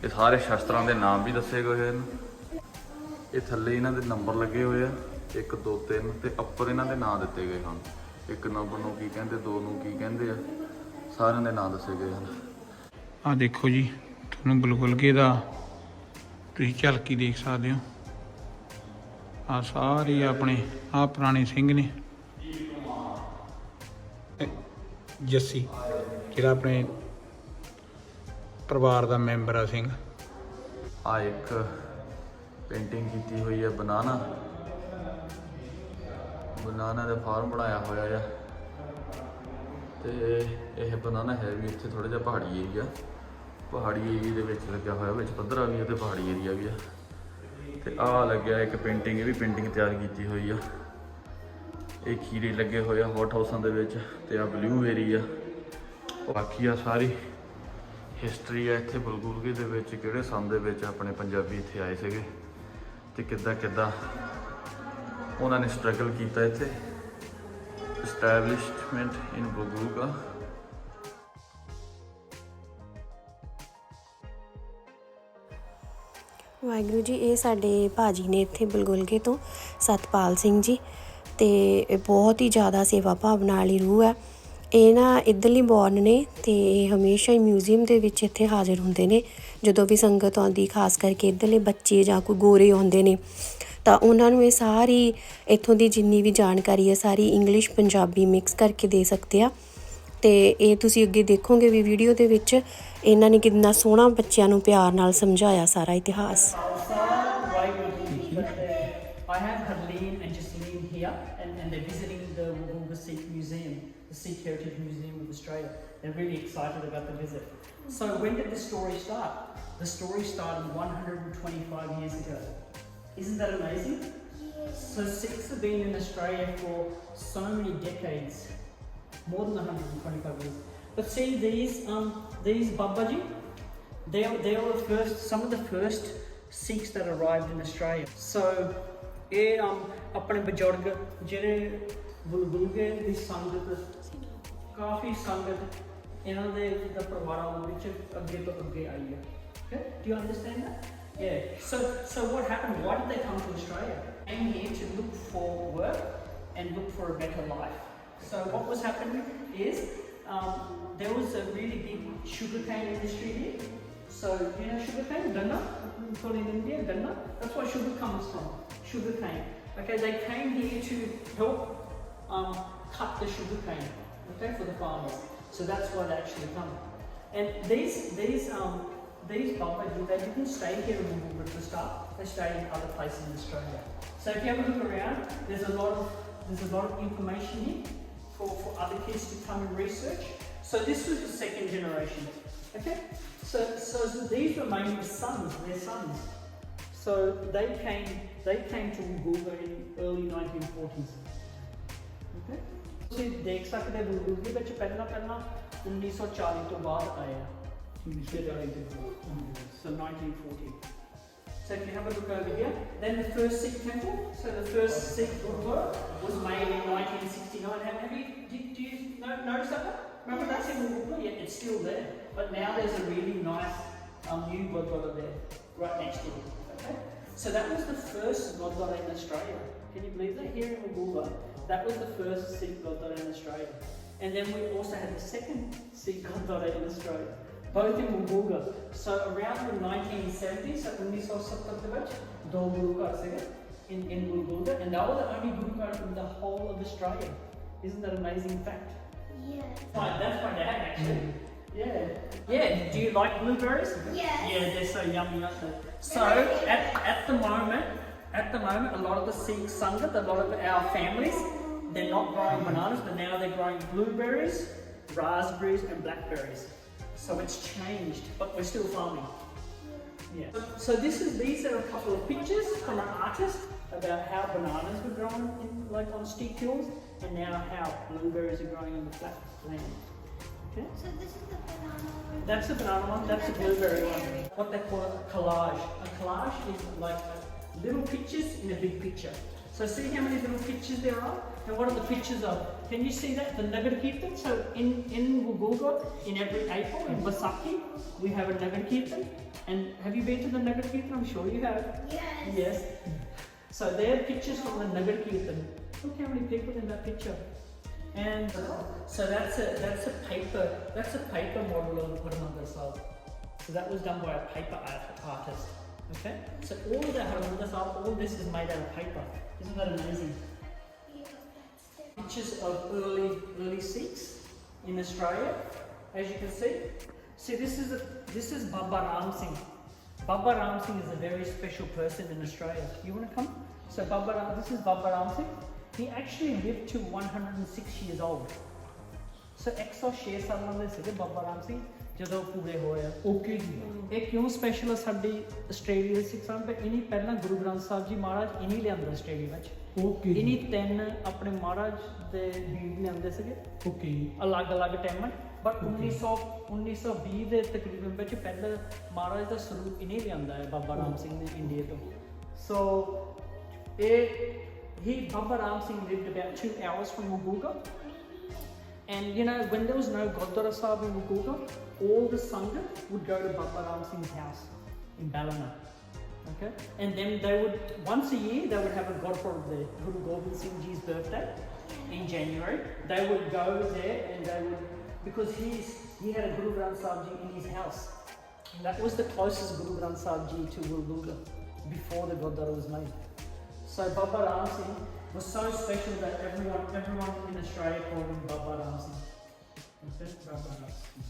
ਇਹ ਸਾਰੇ ਸ਼ਸਤਰਾਂ ਦੇ ਨਾਮ ਵੀ ਦੱਸੇ ਗਏ ਹਨ। ਇਹ ਥੱਲੇ ਇਹਨਾਂ ਦੇ ਨੰਬਰ ਲੱਗੇ ਹੋਏ ਆ, 1 2 3 ਤੇ ਉੱਪਰ ਇਹਨਾਂ ਦੇ ਨਾਂ ਦਿੱਤੇ ਗਏ ਹਨ। 1 ਨੰਬਰ ਨੂੰ ਕੀ ਕਹਿੰਦੇ, 2 ਨੂੰ ਕੀ ਕਹਿੰਦੇ ਆ, ਸਾਰਿਆਂ ਦੇ ਨਾਂ ਦੱਸੇ ਗਏ ਹਨ। ਆ ਦੇਖੋ ਜੀ, ਤੁਹਾਨੂੰ ਬੁਲਬੁਲਗੇ ਦਾ ਤੁਸੀਂ ਝਲਕੀ ਦੇਖ ਸਕਦੇ ਹੋ। ਆ ਸਾਰੇ ਆਪਣੇ ਆ ਪੁਰਾਣੇ ਸਿੰਘ ਨੇ। ਜੱਸੀ ਜਿਹੜਾ ਆਪਣੇ ਪਰਿਵਾਰ ਦਾ ਮੈਂਬਰ ਆ ਸਿੰਘ। ਆ ਇੱਕ ਪੇਂਟਿੰਗ ਕੀਤੀ ਹੋਈ ਹੈ ਬਨਾਨਾ ਦਾ ਫਾਰਮ ਬਣਾਇਆ ਹੋਇਆ ਆ। ਤੇ ਇਹ ਬਨਾਨਾ ਹੈ ਵੀ ਇੱਥੇ ਥੋੜਾ ਜਿਹਾ ਪਹਾੜੀ ਏਰੀਆ ਦੇ ਵਿੱਚ ਲੱਗਿਆ ਹੋਇਆ, ਵਿੱਚ ਪੱਧਰਾ ਵੀ ਹੈ ਤੇ ਪਹਾੜੀ ਏਰੀਆ ਵੀ ਆ। ਤੇ ਆਹ ਲੱਗਿਆ ਇੱਕ ਪੇਂਟਿੰਗ, ਇਹ ਵੀ ਪੇਂਟਿੰਗ ਤਿਆਰ ਕੀਤੀ ਹੋਈ ਆ। ਇਹ ਖੀਰੇ ਲੱਗੇ ਹੋਏ ਆ ਹੌਟ ਹਾਊਸਾਂ ਦੇ ਵਿੱਚ ਤੇ ਆ ਬਲੂਬੇਰੀ ਆ। ਬਾਕੀ ਆ ਸਾਰੀ ਹਿਸਟਰੀ ਆ ਇੱਥੇ ਬੁਲਬੁਲਗੇ ਦੇ ਵਿੱਚ, ਕਿਹੜੇ ਸੰਨ ਦੇ ਵਿੱਚ ਆਪਣੇ ਪੰਜਾਬੀ ਇੱਥੇ ਆਏ ਸੀਗੇ ਤੇ ਕਿੱਦਾਂ ਉਹਨਾਂ ਨੇ ਸਟਰਗਲ ਕੀਤਾ ਇੱਥੇ। Establishment in Bulbulga। Waheguru ji, ਇਹ ਸਾਡੇ ਭਾਜੀ ਨੇ ਇੱਥੇ ਬੁਲਬੁਲਗੇ ਤੋਂ, ਸਤਪਾਲ ਸਿੰਘ ਜੀ, ਤੇ ਇਹ ਬਹੁਤ ਹੀ ਜ਼ਿਆਦਾ ਸੇਵਾ ਭਾਵਨਾ ਵਾਲੀ ਰੂਹ ਹੈ। ਇਹ ਨਾ ਇੱਧਰਲੀ ਬੌਰਨ ਨੇ ਤੇ ਇਹ ਹਮੇਸ਼ਾ ਹੀ ਮਿਊਜ਼ੀਅਮ ਦੇ ਵਿੱਚ ਇੱਥੇ ਹਾਜ਼ਰ ਹੁੰਦੇ ਨੇ। ਜਦੋਂ ਵੀ ਸੰਗਤ ਆਉਂਦੀ, ਖਾਸ ਕਰਕੇ ਇੱਧਰਲੇ ਬੱਚੇ ਜਾਂ ਕੋਈ ਗੋਰੇ ਆਉਂਦੇ ਨੇ ਤਾਂ ਉਹਨਾਂ ਨੂੰ ਇਹ ਸਾਰੀ ਇੱਥੋਂ ਦੀ ਜਿੰਨੀ ਵੀ ਜਾਣਕਾਰੀ ਹੈ ਸਾਰੀ ਇੰਗਲਿਸ਼ ਪੰਜਾਬੀ ਮਿਕਸ ਕਰਕੇ ਦੇ ਸਕਦੇ ਆ। ਤੇ ਇਹ ਤੁਸੀਂ ਅੱਗੇ ਦੇਖੋਗੇ ਵੀ ਵੀਡੀਓ ਦੇ ਵਿੱਚ ਇਹਨਾਂ ਨੇ ਕਿੰਨਾ ਸੋਹਣਾ ਬੱਚਿਆਂ ਨੂੰ ਪਿਆਰ ਨਾਲ ਸਮਝਾਇਆ ਸਾਰਾ ਇਤਿਹਾਸ। I have Harleen and Jasleen here, and they're visiting the Bulbulga Sikh Museum, the Sikh Heritage Museum of Australia. They're really excited about the visit. So when did the story start? The story started 125 years ago. Isn't that amazing? Yes. So Sikhs have been in Australia for so many decades, more than 125 years. But see these Babaji, they were the first, some of the first Sikhs that arrived in Australia. So ਇਹ ਆਪਣੇ ਬਜ਼ੁਰਗ ਜਿਹੜੇ ਬੁਲਬੁਲਗੇ ਦੀ ਸੰਗਤ, ਕਾਫੀ ਸੰਗਤ ਇਹਨਾਂ ਦੇ ਪਰਿਵਾਰਾਂ ਵਿੱਚ ਅੱਗੇ ਤੋਂ ਅੱਗੇ ਆਈ ਹੈ। Okay? Do you understand that? Yeah. So what happened? Why did they come to Australia? They came here to look for work and look for a better life. So what was happening is there was a really big sugarcane industry here. So you know sugarcane, ganna, we call it in India, ganna. That's where sugar comes from. Sugarcane. Okay, they came here to help cut the sugarcane. Okay, for the farmers. So that's why they actually come. And these Babaji, they didn't stay here in Bulbulga to start. They stayed in other places in Australia. So if you have a look around, there's a lot of information here for other kids to come and research. So this was the second generation. Okay, so these were mainly sons, their sons. So they came to Bulbulga in early 1940s. Okay, ਤੁਸੀਂ ਦੇਖ ਸਕਦੇ ਹੋ ਬੁਲਬੁਲਗੇ ਵਿੱਚ ਪਹਿਲਾਂ 1940 ਤੋਂ ਬਾਅਦ ਆਇਆ। So 1940. So if you have a look over here, then the first Sikh temple, so the first Sikh Gurdwara was made in 1969. Do you notice that? Remember that's in Bulbulga? Yeah, it's still there. But now there's a really nice new Gurdwara there, right next to it. Okay? So that was the first Gurdwara in Australia. Can you believe that? Here in Bulbulga, that was the first Sikh Gurdwara in Australia. And then we also had the second Sikh Gurdwara in Australia, both in Bulbulga. So around the 1970s, so 1970 ਵਿੱਚ ਦੋ ਗੁਰੂ ਘਰ ਸੀਗੇ in Bulbulga, and they were the only Guru Ghar in the whole of Australia. Isn't that an amazing fact? Yes. That's my dad actually. Yeah. Do you like blueberries? Yes. Yeah, they're so yummy, aren't they? So at the moment, a lot of the Sikh Sangat, a lot of our families, they're not growing bananas, but now they're growing blueberries, raspberries, and blackberries. So it's changed, but we're still farming. Yeah. So these are a couple of pictures from an artist about how bananas were grown on steep hills, and now how blueberries are growing in the flat land. Okay. So this is the banana one. That's the banana one, that's the blueberry one. What they call a collage. A collage is like little pictures in a big picture. So see how many little pictures there are? And what are the pictures of? Can you see that? The Nagar Kirtan. So in Bulbulga, in every April, in Vaisakhi, we have a Nagar Kirtan. And have you been to the Nagar Kirtan? I'm sure you have. Yes. Yes. So there are pictures from the Nagar Kirtan. Look how many people in that picture. And so that's a paper model of Harmandir Sahib. So that was done by a paper artist. Okay, so all of the Harmandir Sahib, all this is made out of paper. Isn't that amazing? Pictures of early Sikhs in Australia, as you can see. See, this is Baba Ram Singh. Baba Ram Singh is a very special person in Australia. You want to come? So this is Baba Ram Singh. He actually lived to 106 years old. So 106 ਸਾਲਾਂ ਦੇ ਸੀਗੇ ਬਾਬਾ ਰਾਮ ਸਿੰਘ ਜਦੋਂ ਪੂਰੇ ਹੋਏ ਆ। Okay ਜੀ। ਇਹ ਕਿਉਂ ਸਪੈਸ਼ਲ ਆ ਸਾਡੀ ਆਸਟ੍ਰੇਲੀਆ ਦੇ ਸਿੱਖ ਸਾਹਿਬ? ਇਨੀ ਪਹਿਲਾਂ ਗੁਰੂ ਗ੍ਰੰਥ ਸਾਹਿਬ ਜੀ ਮਹਾਰਾਜ ਇਨੀ ਲਿਆਂਦਾ ਆਸਟ੍ਰੇਲੀਆ ਵਿੱਚ। ਓਕੇ। ਇਨੀ 3 ਆਪਣੇ ਮਹਾਰਾਜ ਦੇ ਬੀੜ ਲਿਆਂਦੇ ਸੀਗੇ। ਓਕੇ। ਅਲੱਗ-ਅਲੱਗ ਟਾਈਮਾਂ ਬਟ 1920 ਦੇ ਤਕਰੀਬਨ ਵਿੱਚ ਪਹਿਲਾਂ ਮਹਾਰਾਜ ਦਾ ਸਰੂਪ ਇਨੀ ਲਿਆਂਦਾ ਹੈ ਬਾਬਾ ਰਾਮ ਸਿੰਘ ਨੇ ਇੰਡੀਆ ਤੋਂ। ਸੋ Baba Ram Singh lived about 2 hours from Woolgoolga. And you know, when there was no Gurdwara Sahib in Woolgoolga, all the Sangha would go to Baba Ram Singh's house in Ballina. Okay? And then they would, once a year, they would have a Gurpurab there, Guru Gobind Singh Ji's birthday in January. They would go there and they would, because he had a Guru Granth Sahib Ji in his house. And that was the closest Guru Granth Sahib Ji to Woolgoolga before the Gurdwara was made. So Baba Ram Singh was so special that everyone in Australia called him Baba Ram Singh. Okay? Baba Ram Singh.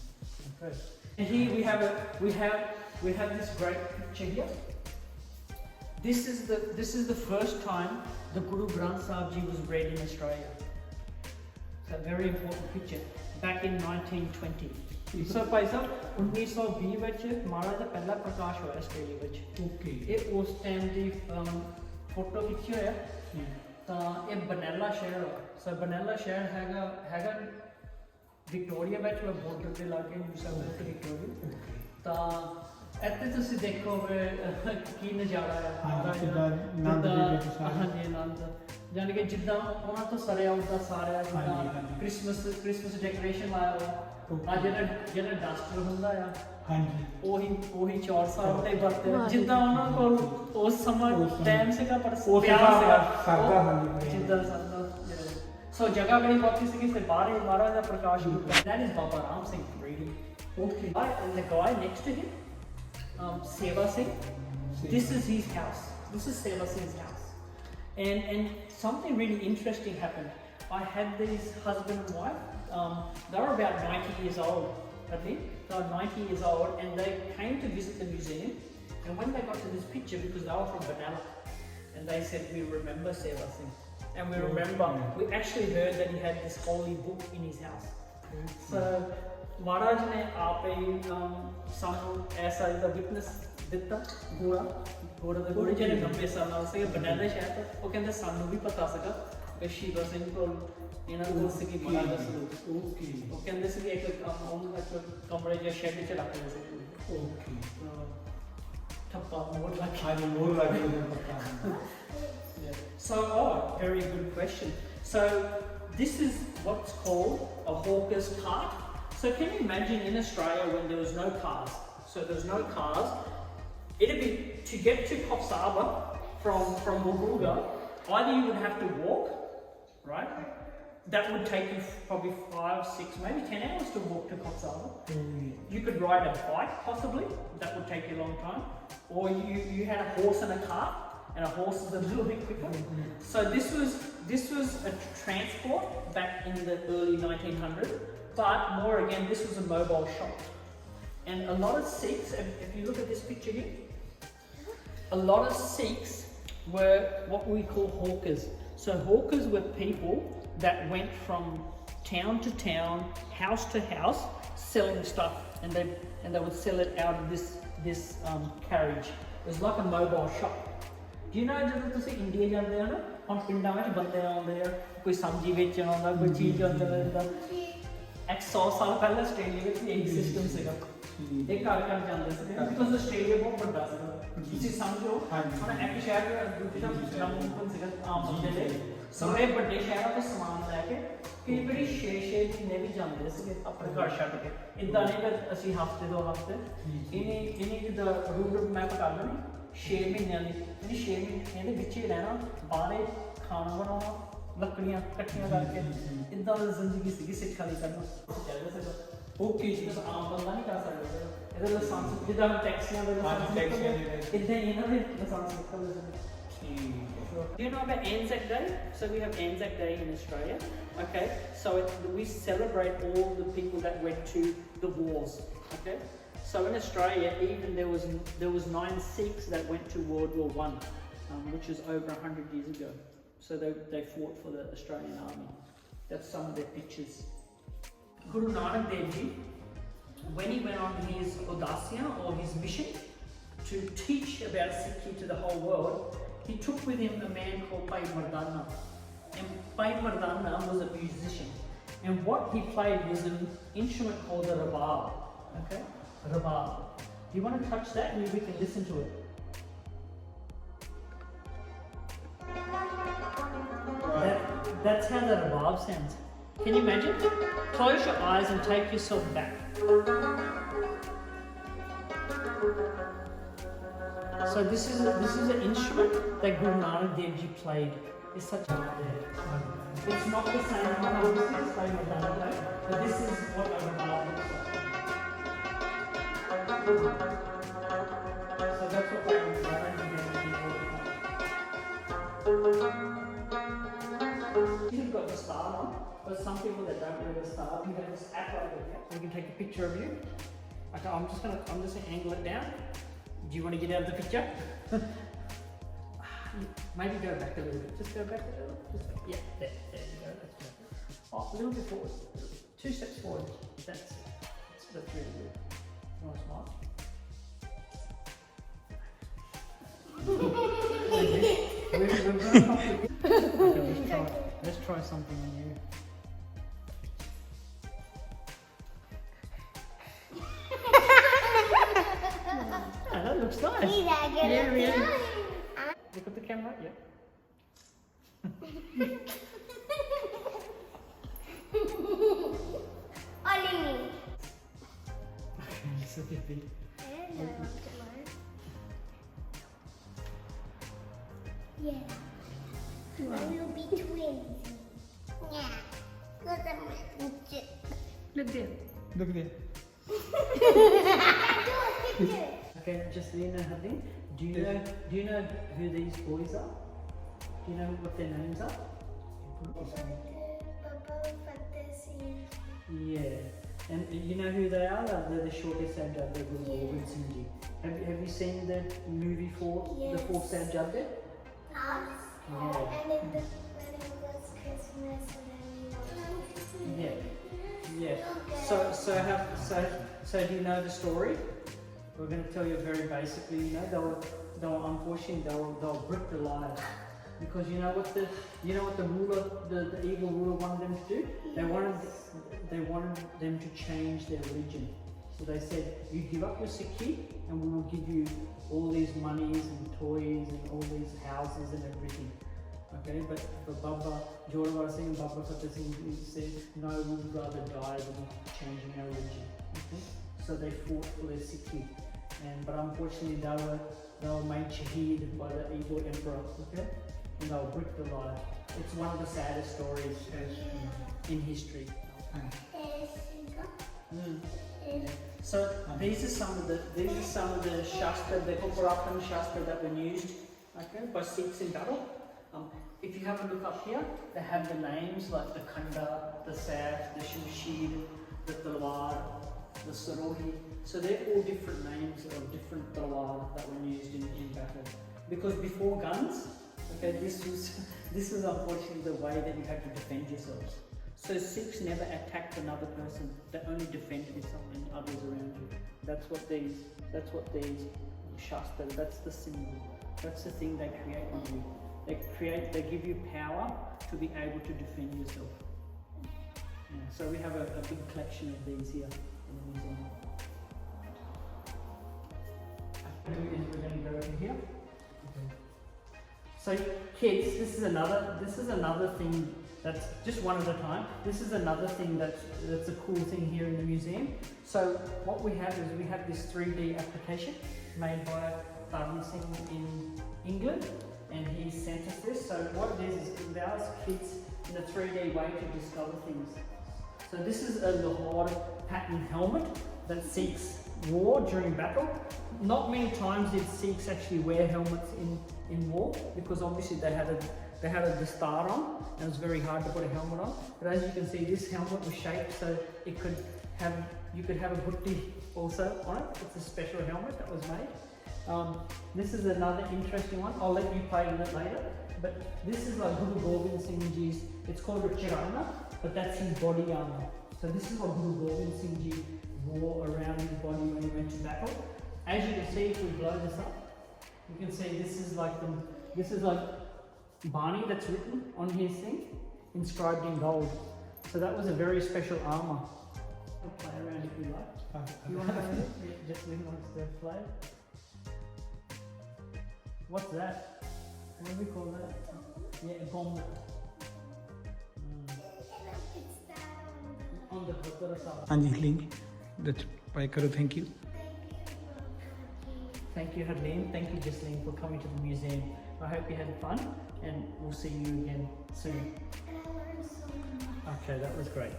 Okay. And here we have this great picture here. This is the first time the Guru Granth Sahib Ji was read in Australia. It's a very important picture. Back in 1920. So Bhai Sahib 1920 ਵਿੱਚ ਮਹਾਰਾਜ ਦਾ ਪਹਿਲਾ ਪ੍ਰਕਾਸ਼ ਹੋਇਆ Australia ਵਿੱਚ। Okay. ਇਹ ਉਸ time ਦੀ photo ਖਿੱਚੀ ਹੋਇਆ ਤਾਂ ਇਹ ਬਨੈਲਾ ਸ਼ਹਿਰ ਆ। ਸੋ ਬਨੈਲਾ ਸ਼ਹਿਰ ਹੈਗਾ ਵਿਕਟੋਰੀਆ ਵਿੱਚ ਬਾਰਡਰ ਦੇ ਲਾਗੇ ਨਿਊ ਸਾਊਥ ਵੇਲਸ ਤੇ ਵਿਕਟੋਰੀਆ। ਤਾਂ ਇੱਥੇ ਤੁਸੀਂ ਦੇਖੋਗੇ ਕੀ ਨਜ਼ਾਰਾ ਹੈ। ਹਾਂਜੀ ਆਨੰਦ ਯਾਨੀ ਕਿ ਜਿੱਦਾਂ ਉਹਨਾਂ ਤੋਂ ਸਰਿਆ ਉੱਦਾਂ ਸਾਰਿਆ ਜਿੱਦਾਂ ਕ੍ਰਿਸਮਸ ਡੈਕੋਰੇਸ਼ਨ ਲਾਇਆ ਹੋਇਆ। ਆ ਜਿਹੜਾ ਡਸਟਰ ਹੁੰਦਾ ਆ ਹਾਂਜੀ ਉਹੀ ਚੌਰ ਸਾਹਿਬ ਨੇ ਵਰਤਿਆ ਜਿੱਦਾਂ ਉਹਨਾਂ ਕੋਲ ਉਸ ਸਮਾਂ ਟਾਈਮ ਸੀਗਾ ਪਰ ਪਿਆਰ ਸਰਦਾ ਹਾਂਜੀ ਜਿੱਦਾਂ ਸਰਦਾ। ਸੋ ਜਗ੍ਹਾ ਬੜੀ ਬਹੁਤੀ ਸੀਗੀ ਫਿਰ ਬਾਹਰ ਹੀ ਮਹਾਰਾਜ ਦਾ ਪ੍ਰਕਾਸ਼ ਹੁੰਦਾ। That is Baba Ram Singh reading. Okay. And the guy next to him, Seva Singh, this is his house. This is Seva Singh's house. And something really interesting happened. I had these husband and wife. They were about 90 years old, I think. They were 90 years old and they came to visit the museum. And when they got to this picture, because they were from Benalla, and they said, we remember Seva Singh. And we remember, we actually heard that he had this holy book in his house. So, Maharaj ne aape sanu aisa da witness ditta gora da gori jene lambe saal se Benalla shahar to ਉਹ ਕਹਿੰਦੇ ਸਾਨੂੰ ਵੀ ਪਤਾ ਸੀਗਾ ਕਿ ਸ਼ੀਵਾ ਸਿੰਘ ਕੋਲ ਇਹਨਾਂ ਕੋਲ ਸੀਗੀ ਮਹਾਰਾਜ ਦਾ ਸਰੂਪ। ਓਕੇ। ਉਹ ਕਹਿੰਦੇ ਸੀ ਇੱਕ ਉਹਨੂੰ ਇੱਕ ਕਮਰੇ ਜਾਂ ਸ਼ੈੱਡ 'ਚ ਰੱਖਦੇ ਸੀ। ਓਕੇ। ਠੱਪਾ ਮੋੜ ਲੱਗ ਹਾਂਜੀ ਮੋਰ ਲੱਗ ਗਿਆ ਪੱਕਾ। So, very good question. So, this is what's called a hawker's cart. So, can you imagine in Australia when there was no cars? So, there's no cars. It'd be to get to Coffs Harbour from Woolgoolga, either you would have to walk, right? That would take you probably 5, 6, maybe 10 hours to walk to Coffs Harbour. You could ride a bike possibly, that would take you a long time. Or you had a horse and a cart. And a horse is a little bit quicker. So this was a transport back in the early 1900s, but more again, this was a mobile shop. And a lot of Sikhs, if you look at this picture here, a lot of Sikhs were what we call hawkers. So hawkers were people that went from town to town, house to house, selling stuff, and they would sell it out of this carriage. It was like a mobile shop. Do you know ਜਦੋਂ ਤੁਸੀਂ India ਜਾਂਦੇ ਹੋ ਨਾ ਹੁਣ ਪਿੰਡਾਂ ਵਿੱਚ ਬੰਦੇ ਆਉਂਦੇ ਆ ਕੋਈ ਸਬਜ਼ੀ ਵੇਚਣ ਆਉਂਦਾ ਕੋਈ ਚੀਜ਼ ਆਉਂਦਾ। 100 ਸਾਲ ਪਹਿਲਾਂ ਆਸਟ੍ਰੇਲੀਆ ਵਿੱਚ ਇਹੀ ਸਿਸਟਮ ਸੀਗਾ। ਇਹ ਘਰ ਘਰ ਜਾਂਦੇ ਸੀਗੇ ਬਿਕੋਜ਼ ਆਸਟ੍ਰੇਲੀਆ ਬਹੁਤ ਵੱਡਾ ਸੀਗਾ। ਤੁਸੀਂ ਸਮਝੋ ਹੁਣ ਇੱਕ ਸ਼ਹਿਰ ਦਾ ਦੂਜਾ ਨਾਮਕਰਨ ਸੀਗਾ ਆਮ ਬੰਦੇ ਲਈ। ਸੋ ਇਹ ਵੱਡੇ ਸ਼ਹਿਰਾਂ ਤੋਂ ਸਮਾਨ ਲੈ ਕੇ ਕਈ ਵਾਰੀ 6 ਮਹੀਨੇ ਵੀ ਜਾਂਦੇ ਸੀਗੇ ਆਪਣੇ ਘਰ ਛੱਡ ਕੇ। ਇੱਦਾਂ ਨਹੀਂ ਕਿ ਅਸੀਂ ਹਫ਼ਤੇ 2 ਹਫ਼ਤੇ ਇਹਨੇ ਜਿੱਦਾਂ ਰੂਟ ਮੈਪ ਕਰ ਲੈਣੀ 6 ਮਹੀਨਿਆਂ ਦੀ। ਇਹਨੇ 6 ਮਹੀਨੇ ਦੇ ਵਿੱਚ ਹੀ ਰਹਿਣਾ ਬਾਹਰੇ ਖਾਣਾ ਬਣਾਉਣਾ ਲੱਕੜੀਆਂ ਇਕੱਠੀਆਂ ਕਰਕੇ ਇੱਦਾਂ ਦੀ ਜ਼ਿੰਦਗੀ ਸੀਗੀ ਸਿੱਖਾਂ ਦੀ ਕਰਨਾ ਚੱਲਦਾ ਸੀਗਾ। ਓਕੇ ਜੀ ਬੰਦਾ ਨਹੀਂ ਕਰ ਸਕਦਾ ਇਹਦਾ ਲਾਇਸੈਂਸ ਜਿੱਦਾਂ ਹੁਣ ਟੈਕਸੀਆਂ ਦਾ ਲਾਇਸੈਂਸ ਇਦਾਂ ਇਹਨਾਂ ਦੇ ਲਾਇਸੈਂਸ ਨਿਕਲਦੇ ਨੇ Do you know about Anzac Day? So we have Anzac Day in Australia. Okay, so we celebrate all the people that went to the wars. Okay, so in Australia, even there was 9 Sikhs that went to World War One, which was over 100 years ago. So they fought for the Australian Army. That's some of their pictures. Guru Nanak Dev Ji, when he went on his Udasiya or his mission to teach about Sikhi to the whole world, he took with him a man called Bhai Mardana. And Bhai Mardana was a musician. And what he played was an instrument called the rabab. Okay? Rabab. Do you want to touch that? Maybe we can listen to it. That's how the rabab sounds. Can you imagine? Close your eyes and take yourself back. So this is an instrument that Guru Nanak Dev Ji played. It's such a it's not the same as how this is played with Nanak Dev, but this is what a rabab looks like. So that's what we're You've got the star on, but some people that don't wear the star, you have this app right there. So we can take a picture of you. Okay, I'm just gonna angle it down. Do you want to get out of the picture? Maybe go back a little bit. Just go back a little. Yeah, there you go. That's good. Oh, a little bit forward. 2 steps forward. That's really good. You want to smile? Okay, let's try something on you. That looks nice. Yeah, really. Look at the camera, yeah. Only me. It's a bit big. Yeah. We will be twins. Yeah. Look at my picture. Look there. Look there. Do a picture. Okay, Jaslina Hadin, do you know who these boys are? Do you know what their names are? Yeah. And you know who they are? They're the shortest Sajjad, they're Guru Gobind Singh Ji. Have you seen the movie the fourth Sajjad? And when it was Christmas, Yeah. So do you know the story? We're going to tell you very basically. You know, unfortunately they'll rip the lives because you know what the ruler, the evil ruler wanted them to do. They wanted them to change their religion. So they said, you give up your Sikhi and we will give you all these monies and toys and all these houses and everything. Okay, but Baba Jorawar Singh and Baba Fateh Singh said, no, we would rather die than changing our religion. Okay? So they fought for their Sikhi, but unfortunately they were made shaheed by the evil emperor. Okay, and they were bricked alive. It's one of the saddest stories in history. So these are some of the shastra, the Puran shastra that were used, okay, by Sikhs in battle. If you have a look up here, they have the names like the Khanda, the Saf, the Shamshir, the Talwar, the Sarohi. So they're all different names of different Talwar that were used in battle. Because before guns, okay, this was unfortunately the way that you had to defend yourselves. So Sikhs never attacked another person; they only defended themselves and others around you. That's what these shastra. That's the symbol. That's the thing they create on you. They give you power to be able to defend yourself. Yeah, so we have a big collection of these here in the museum. We're going to go over here. So kids, this is another thing that's just one at a time. This is another thing that's a cool thing here in the museum. So what we have is we have this 3D application made by Tarun Singh in England, and he sent us this. So what it is it allows kids in a 3D way to discover things. So this is a Lahore pattern helmet that Sikhs wore during battle. Not many times did Sikhs actually wear helmets in war, because obviously they had a dastar on and it was very hard to put a helmet on. But as you can see, this helmet was shaped so you could have a butti also on it. It's a special helmet that was made. This is another interesting one. I'll let you play with it later. But this is like Guru Gobind Singh Ji's, it's called a chirana, but that's his body armor. So this is what Guru Gobind Singh Ji wore around his body when he went to battle. As you can see, if we blow this up, you can see this is like Bani that's written on his thing, inscribed in gold. So that was a very special armor. I'll play around if you like. You want to play it? Yeah, just Lynn wants to play. What's that? What do we call that? Yeah, a bomb. On the Bhattara side. ਹਾਂਜੀ ਹਰਲੀਨ ਦੱਸ ਪਾਈ ਕਰੋ thank you Thank you, Harleen. Thank you, Jasleen, for coming to the museum. I hope you had fun, and we'll see you again soon. Okay, that was great.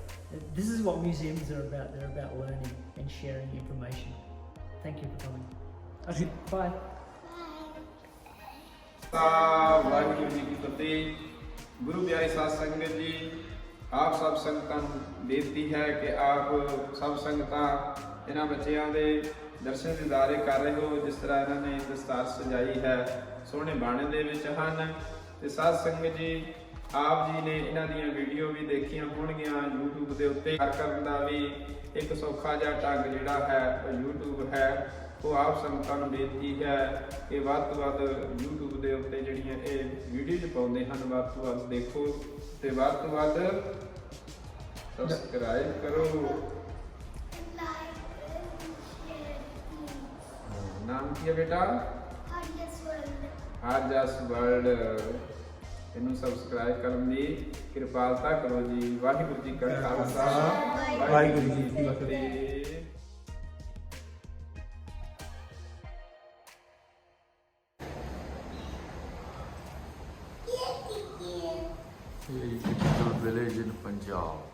This is what museums are about. They're about learning and sharing information. Thank you for coming. Okay, bye. Waheguru ji ਕੀ ਫਤਿਹ। ਗੁਰੂ ਪਿਆਰੀ ਸਾਧ ਸੰਗਤ ਜੀ, ਆਪ ਸਭ ਸੰਗਤਾਂ ਨੂੰ ਬੇਨਤੀ ਹੈ ਕਿ ਆਪ ਸਭ ਸੰਗਤਾਂ ਇਹਨਾਂ ਬੱਚਿਆਂ ਦੇ ਦਰਸ਼ਨ ਦਿਦਾਰੇ ਕਰ ਰਹੇ ਹੋ। ਜਿਸ ਤਰ੍ਹਾਂ ਇਹਨਾਂ ਨੇ ਦਸਤਾਰ ਸਜਾਈ ਹੈ, ਸੋਹਣੇ ਬਾਣੇ ਦੇ ਵਿੱਚ ਹਨ। ਤੇ ਸਾਧ ਸੰਗਤ ਜੀ, ਆਪ ਜੀ ਨੇ ਇਹਨਾਂ ਦੀਆਂ ਵੀਡੀਓ ਵੀ ਦੇਖੀਆਂ ਹੋਣਗੀਆਂ YouTube ਦੇ ਉੱਤੇ। ਕਰਨ ਦਾ ਵੀ ਇੱਕ ਸੌਖਾ ਜਿਹਾ ਢੰਗ ਜਿਹੜਾ ਹੈ ਉਹ YouTube ਹੈ। ਉਹ ਆਪ ਸੰਗਤਾਂ ਨੂੰ ਬੇਨਤੀ ਹੈ ਕਿ ਵੱਧ ਤੋਂ ਵੱਧ YouTube ਦੇ ਉੱਤੇ ਜਿਹੜੀਆਂ ਇਹ ਵੀਡੀਓਜ਼ ਪਾਉਂਦੇ ਹਨ, ਵੱਧ ਤੋਂ ਵੱਧ ਦੇਖੋ ਤੇ ਵੱਧ ਤੋਂ ਵੱਧ ਸਬਸਕ੍ਰਾਈਬ ਕਰੋ। ਨਾਮ ਕੀ ਹੈ ਬੇਟਾ? ਆਰਜਸ ਵਰਲਡ। ਇਹਨੂੰ ਸਬਸਕ੍ਰਾਈਬ ਕਰਨ ਦੀ ਕਿਰਪਾਲਤਾ ਕਰੋ ਜੀ। ਵਾਹਿਗੁਰੂ ਜੀ ਕਾ ਖਾਲਸਾ, ਵਾਹਿਗੁਰੂ ਜੀ ਕੀ ਫਤਿਹ। A typical village in Punjab.